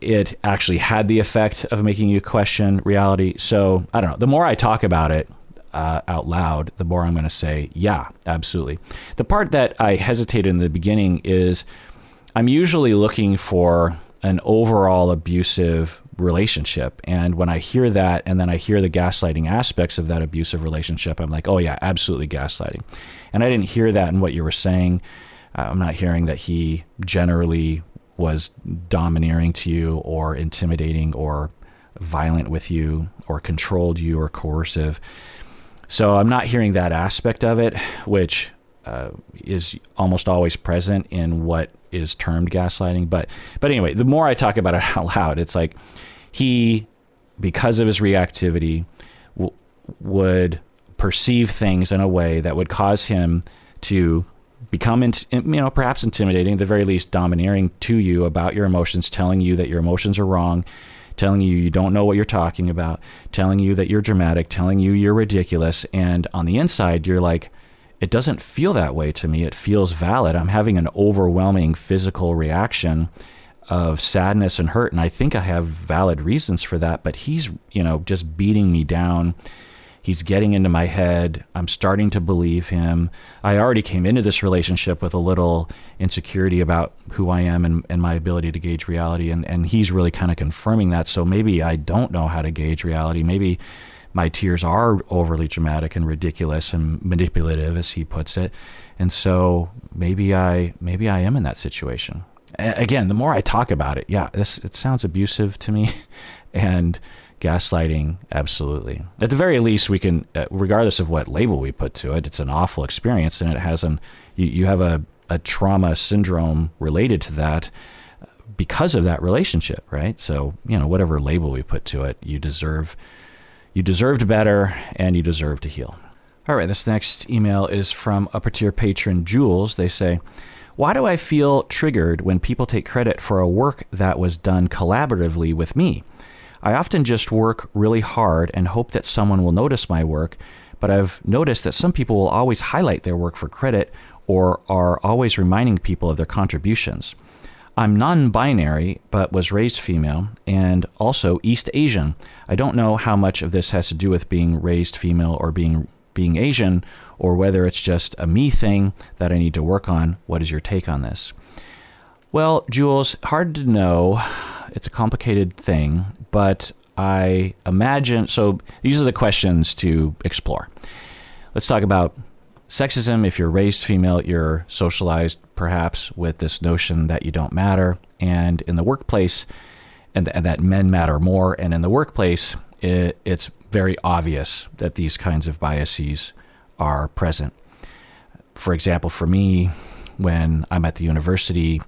It actually had the effect of making you question reality. So I don't know. The more I talk about it out loud, the more I'm going to say, yeah, absolutely. The part that I hesitated in the beginning is I'm usually looking for an overall abusive relationship. And when I hear that, and then I hear the gaslighting aspects of that abusive relationship, I'm like, oh yeah, absolutely gaslighting. And I didn't hear that in what you were saying. I'm not hearing that he generally was domineering to you or intimidating or violent with you or controlled you or coercive. So I'm not hearing that aspect of it, which is almost always present in what is termed gaslighting. But anyway, the more I talk about it out loud, it's like he, because of his reactivity, would perceive things in a way that would cause him to become, perhaps intimidating, at the very least domineering to you about your emotions, telling you that your emotions are wrong, telling you you don't know what you're talking about, telling you that you're dramatic, telling you you're ridiculous. And on the inside, you're like, it doesn't feel that way to me. It feels valid. I'm having an overwhelming physical reaction of sadness and hurt, and I think I have valid reasons for that, but he's, just beating me down. He's getting into my head. I'm starting to believe him. I already came into this relationship with a little insecurity about who I am and my ability to gauge reality, and he's really kind of confirming that. So maybe I don't know how to gauge reality. Maybe my tears are overly dramatic and ridiculous and manipulative, as he puts it. And so maybe I am in that situation. Again, the more I talk about it, yeah, it sounds abusive to me. And gaslighting, absolutely. At the very least, we can, regardless of what label we put to it, it's an awful experience, and it has you have a trauma syndrome related to that because of that relationship, right? So, whatever label we put to it, you deserve You deserved better, and you deserve to heal. All right, this next email is from upper tier patron Jules. They say, why do I feel triggered when people take credit for a work that was done collaboratively with me? I often just work really hard and hope that someone will notice my work, but I've noticed that some people will always highlight their work for credit or are always reminding people of their contributions. I'm non-binary, but was raised female and also East Asian. I don't know how much of this has to do with being raised female or being Asian, or whether it's just a me thing that I need to work on. What is your take on this? Well, Jules, hard to know. It's a complicated thing, but I imagine, so these are the questions to explore. Let's talk about sexism. If you're raised female, you're socialized perhaps with this notion that you don't matter, and in the workplace, and that men matter more, and in the workplace, it's very obvious that these kinds of biases are present. For example, for me, when I'm at the university,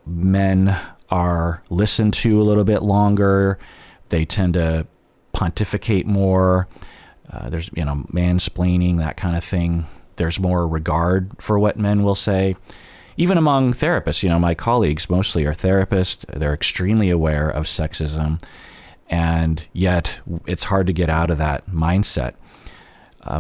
men are listened to a little bit longer. They tend to pontificate more. There's, mansplaining, that kind of thing. There's more regard for what men will say. Even among therapists, my colleagues mostly are therapists. They're extremely aware of sexism. And yet it's hard to get out of that mindset.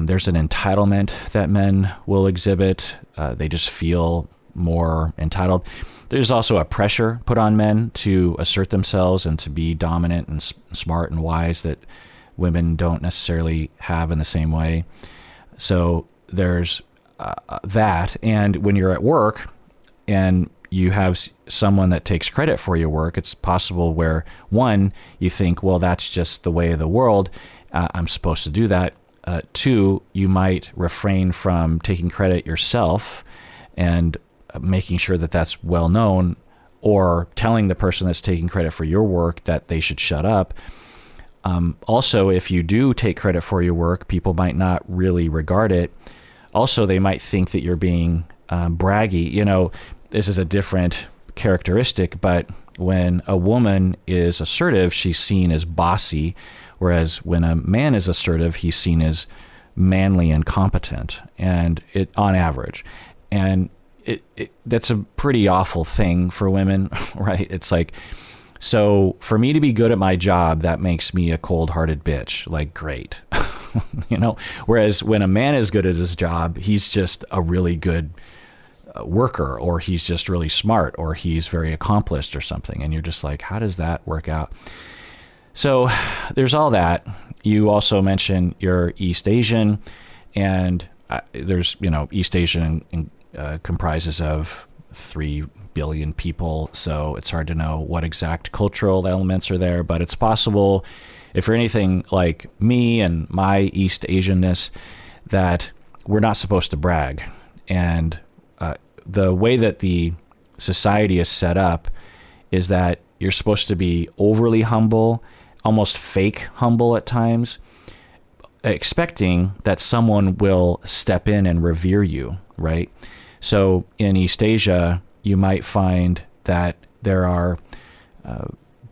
There's an entitlement that men will exhibit. They just feel more entitled. There's also a pressure put on men to assert themselves and to be dominant and smart and wise that women don't necessarily have in the same way. So there's that. And when you're at work and you have someone that takes credit for your work, it's possible where, one, you think, well, that's just the way of the world. I'm supposed to do that. Two, you might refrain from taking credit yourself and making sure that that's well known, or telling the person that's taking credit for your work that they should shut up. Also, if you do take credit for your work, people might not really regard it. Also, they might think that you're being braggy. This is a different characteristic, but when a woman is assertive, she's seen as bossy, whereas when a man is assertive, he's seen as manly and competent, and on average. And that's a pretty awful thing for women, right? It's like, so for me to be good at my job, that makes me a cold-hearted bitch. Like, great. Whereas when a man is good at his job, he's just a really good worker, or he's just really smart, or he's very accomplished or something. And you're just like, how does that work out? So there's all that. You also mentioned you're East Asian, and there's, East Asian comprises of 3 billion people. So it's hard to know what exact cultural elements are there, but it's possible, if you're anything like me and my East Asianness, that we're not supposed to brag. And the way that the society is set up is that you're supposed to be overly humble, almost fake humble at times, expecting that someone will step in and revere you, right? So in East Asia, you might find that there are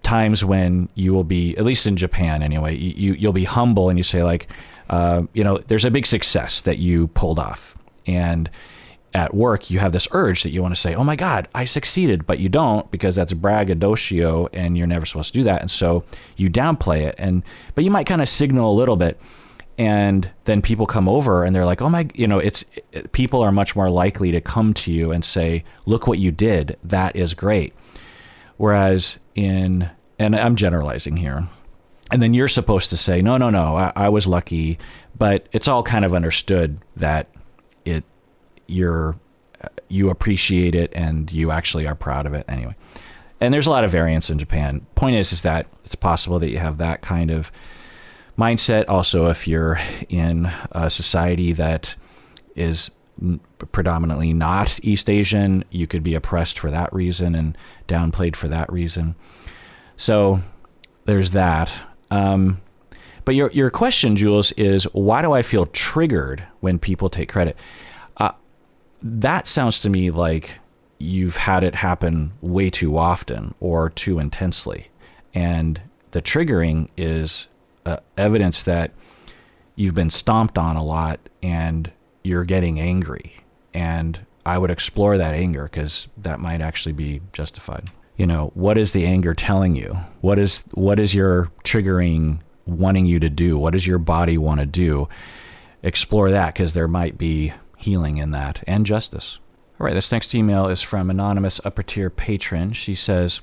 times when you will be, at least in Japan anyway, you'll be humble and you say like, there's a big success that you pulled off. And at work, you have this urge that you want to say, oh my God, I succeeded, but you don't, because that's braggadocio and you're never supposed to do that. And so you downplay it, but you might kind of signal a little bit. And then people come over and they're like, oh my, people are much more likely to come to you and say, look what you did. That is great. Whereas and I'm generalizing here, and then you're supposed to say, no, I was lucky, but it's all kind of understood that you appreciate it and you actually are proud of it anyway. And there's a lot of variance in Japan. Point is that it's possible that you have that kind of mindset. Also, if you're in a society that is predominantly not East Asian, you could be oppressed for that reason and downplayed for that reason. So there's that. But your question, Jules, is why do I feel triggered when people take credit? That sounds to me like you've had it happen way too often or too intensely. And the triggering is evidence that you've been stomped on a lot and you're getting angry. And I would explore that anger because that might actually be justified. What is the anger telling you? What is your triggering wanting you to do? What does your body want to do? Explore that because there might be healing in that and justice. All right, this next email is from anonymous upper tier patron. She says,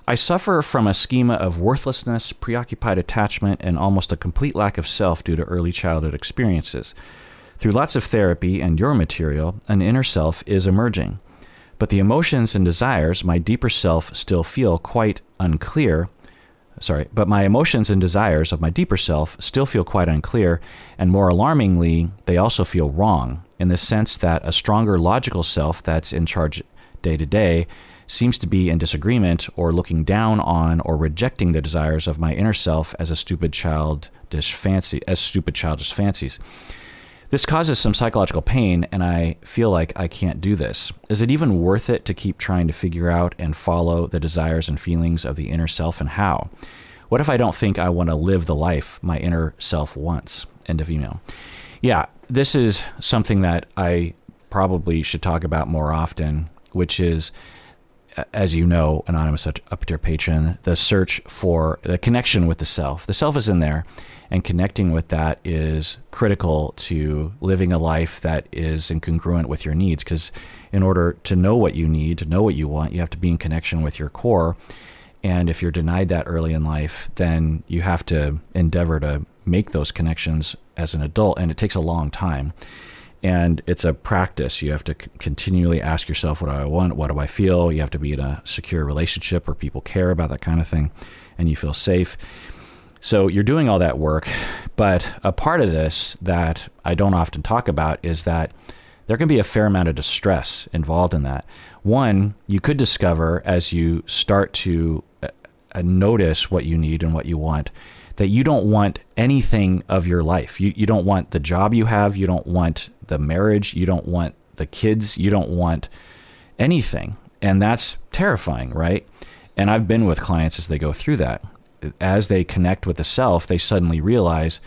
I suffer from a schema of worthlessness, preoccupied attachment, and almost a complete lack of self due to early childhood experiences. Through lots of therapy and your material, an inner self is emerging. But the emotions and desires my deeper self still feel quite unclear. But my emotions and desires of my deeper self still feel quite unclear, and more alarmingly, they also feel wrong, in the sense that a stronger logical self that's in charge day to day seems to be in disagreement or looking down on or rejecting the desires of my inner self as stupid childish fancies. This causes some psychological pain, and I feel like I can't do this. Is it even worth it to keep trying to figure out and follow the desires and feelings of the inner self, and how? What if I don't think I want to live the life my inner self wants? End of email. Yeah, this is something that I probably should talk about more often, which is, as you know, anonymous up to your patron, the search for the connection with the self. The self is in there, and connecting with that is critical to living a life that is incongruent with your needs. Because in order to know what you need, to know what you want, you have to be in connection with your core. And if you're denied that early in life, then you have to endeavor to make those connections as an adult. And it takes a long time. And it's a practice. You have to continually ask yourself, what do I want? What do I feel? You have to be in a secure relationship where people care about that kind of thing and you feel safe. So you're doing all that work. But a part of this that I don't often talk about is that there can be a fair amount of distress involved in that. One, you could discover as you start to notice what you need and what you want, that you don't want anything of your life. You don't want the job you have. You don't want the marriage. You don't want the kids. You don't want anything. And that's terrifying, right? And I've been with clients as they go through that. As they connect with the self, they suddenly realize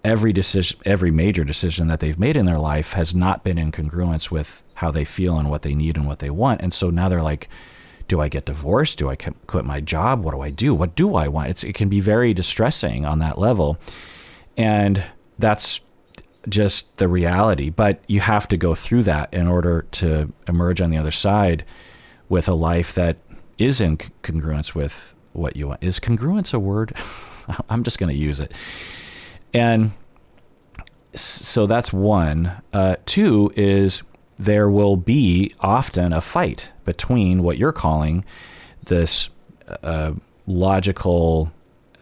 every major decision that they've made in their life has not been in congruence with how they feel and what they need and what they want. And so now they're like, do I get divorced? Do I quit my job? What do I do? What do I want? It can be very distressing on that level. And that's just the reality. But you have to go through that in order to emerge on the other side with a life that is in congruence with what you want. Is congruence a word? I'm just going to use it. And so that's one. Two is there will be often a fight between what you're calling this logical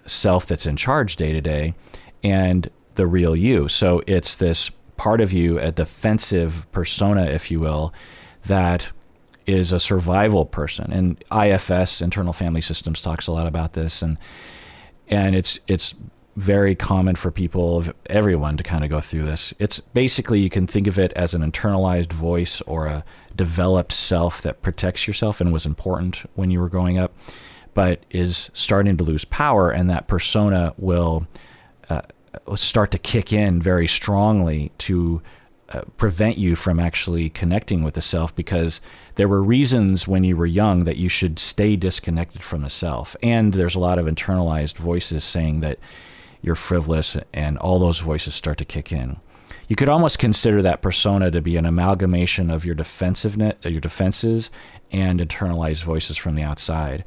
self that's in charge day to day and the real you. So it's this part of you, a defensive persona, if you will, that is a survival person. And IFS, Internal Family Systems, talks a lot about this. And it's very common for everyone to kind of go through this. It's basically, you can think of it as an internalized voice or a developed self that protects yourself and was important when you were growing up, but is starting to lose power. And that persona will start to kick in very strongly to prevent you from actually connecting with the self, because there were reasons when you were young that you should stay disconnected from the self. And there's a lot of internalized voices saying that you're frivolous, and all those voices start to kick in. You could almost consider that persona to be an amalgamation of your defensiveness, your defenses, and internalized voices from the outside.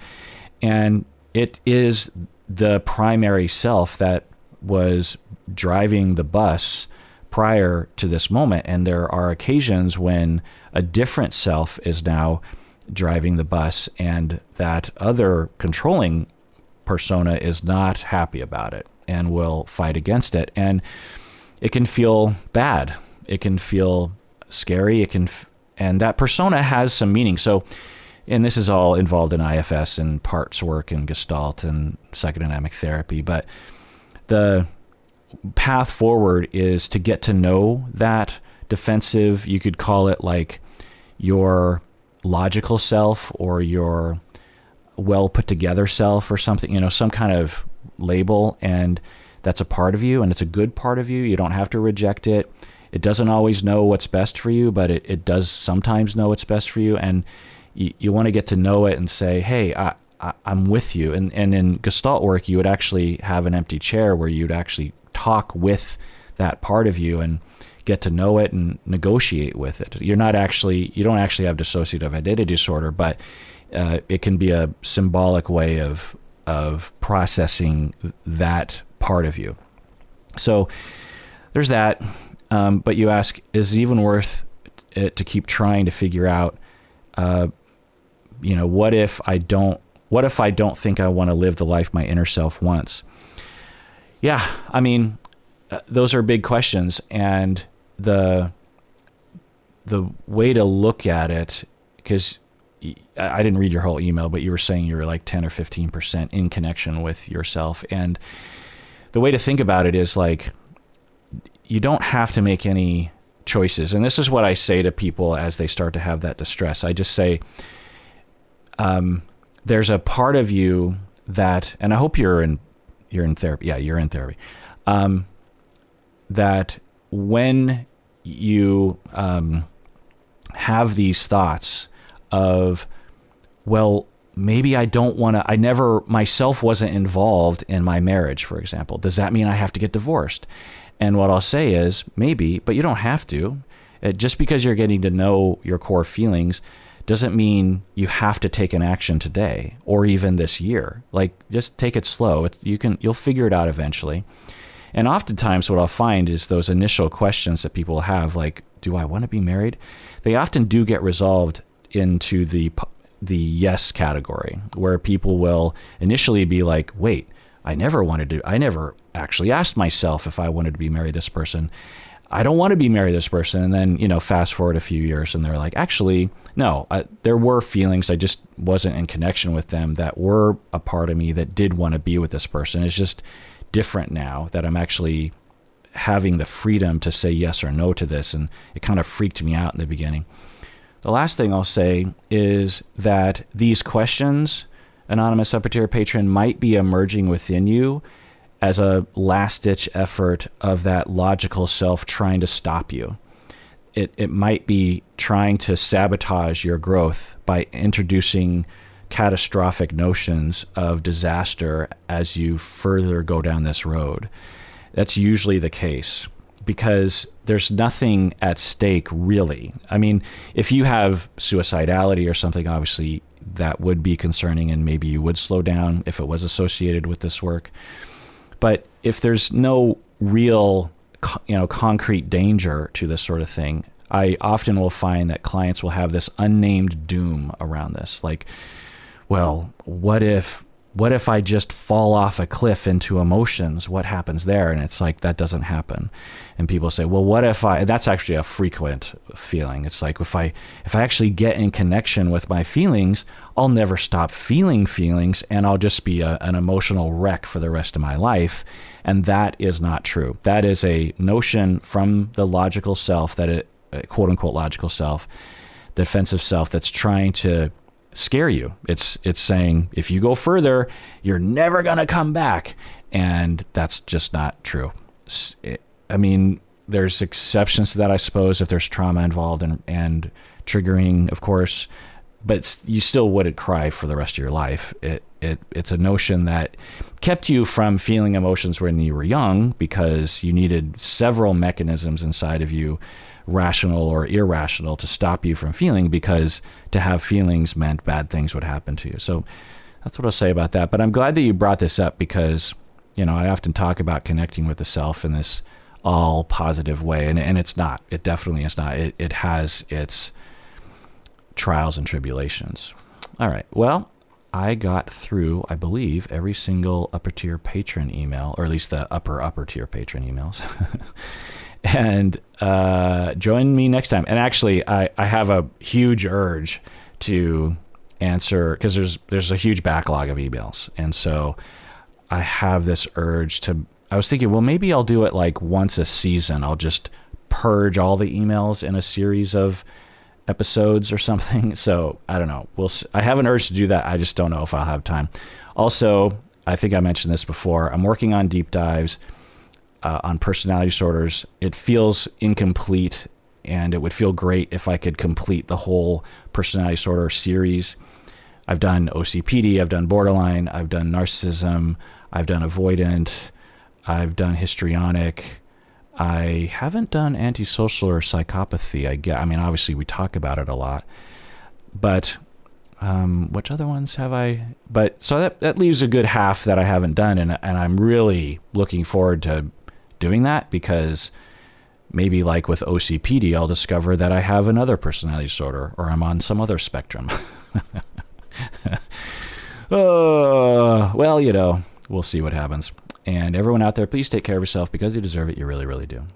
And it is the primary self that was driving the bus prior to this moment. And there are occasions when a different self is now driving the bus, and that other controlling persona is not happy about it and will fight against it. And it can feel bad. It can feel scary. And that persona has some meaning. So, and this is all involved in IFS and parts work and Gestalt and psychodynamic therapy. But the path forward is to get to know that defensive, you could call it like your logical self or your well put together self or something, some kind of label. And that's a part of you, and it's a good part of you. You don't have to reject it. It doesn't always know what's best for you, but it does sometimes know what's best for you. And you want to get to know it and say, hey, I'm with you. And in Gestalt work, you would actually have an empty chair where you'd actually talk with that part of you and get to know it and negotiate with it. You don't actually have dissociative identity disorder, but it can be a symbolic way of processing that part of you. So there's that. But you ask, is it even worth it to keep trying to figure out, what if I don't think I want to live the life my inner self wants? Yeah, I mean, those are big questions, and the way to look at it, because I didn't read your whole email, but you were saying you were like 10 or 15% in connection with yourself. And the way to think about it is like, you don't have to make any choices. And this is what I say to people as they start to have that distress. I just say, there's a part of you that, and I hope you're in therapy. Yeah, you're in therapy. That when you have these thoughts of, well, maybe I never myself wasn't involved in my marriage, for example. Does that mean I have to get divorced? And what I'll say is maybe, but you don't have to. Just because you're getting to know your core feelings doesn't mean you have to take an action today or even this year. Like, just take it slow. You'll figure it out eventually. And oftentimes what I'll find is those initial questions that people have, like, do I want to be married? They often do get resolved into the yes category, where people will initially be like, wait, I never actually asked myself if I wanted to be married this person. I don't want to be married this person. And then, fast forward a few years and they're like, actually, no, there were feelings. I just wasn't in connection with them that were a part of me that did want to be with this person. It's just different now that I'm actually having the freedom to say yes or no to this. And it kind of freaked me out in the beginning. The last thing I'll say is that these questions, anonymous upper tier patron, might be emerging within you as a last-ditch effort of that logical self trying to stop you. It might be trying to sabotage your growth by introducing catastrophic notions of disaster as you further go down this road. That's usually the case, because there's nothing at stake, really. I mean, if you have suicidality or something, obviously that would be concerning, and maybe you would slow down if it was associated with this work. But if there's no real, concrete danger to this sort of thing, I often will find that clients will have this unnamed doom around this. Like, well, what if I just fall off a cliff into emotions? What happens there? And it's like, that doesn't happen. And people say, well, what if that's actually a frequent feeling. It's like, if I actually get in connection with my feelings, I'll never stop feeling feelings, and I'll just be an emotional wreck for the rest of my life. And that is not true. That is a notion from the logical self, quote unquote logical self, defensive self, that's trying to scare you. It's saying, if you go further, you're never going to come back. And that's just not true. I mean, there's exceptions to that, I suppose, if there's trauma involved and triggering, of course, but you still wouldn't cry for the rest of your life. It's a notion that kept you from feeling emotions when you were young, because you needed several mechanisms inside of you, rational or irrational, to stop you from feeling, because to have feelings meant bad things would happen to you. So that's what I'll say about that. But I'm glad that you brought this up, because, I often talk about connecting with the self in this all positive way, and it's not. It definitely is not. It has its trials and tribulations. All right. Well, I got through, I believe, every single upper tier patron email, or at least the upper tier patron emails. And join me next time. And actually, I have a huge urge to answer, because there's a huge backlog of emails. And so I have this urge I was thinking, well, maybe I'll do it like once a season. I'll just purge all the emails in a series of episodes or something. So I don't know. I have an urge to do that. I just don't know if I'll have time. Also, I think I mentioned this before. I'm working on deep dives on personality disorders. It feels incomplete, and it would feel great if I could complete the whole personality disorder series. I've done OCPD, I've done borderline, I've done narcissism, I've done avoidant, I've done histrionic. I haven't done antisocial or psychopathy. I mean, obviously we talk about it a lot, but which other ones have I? But so that leaves a good half that I haven't done, and I'm really looking forward to doing that, because maybe like with OCPD, I'll discover that I have another personality disorder, or I'm on some other spectrum. Well, we'll see what happens. And everyone out there, please take care of yourself, because you deserve it. You really, really do.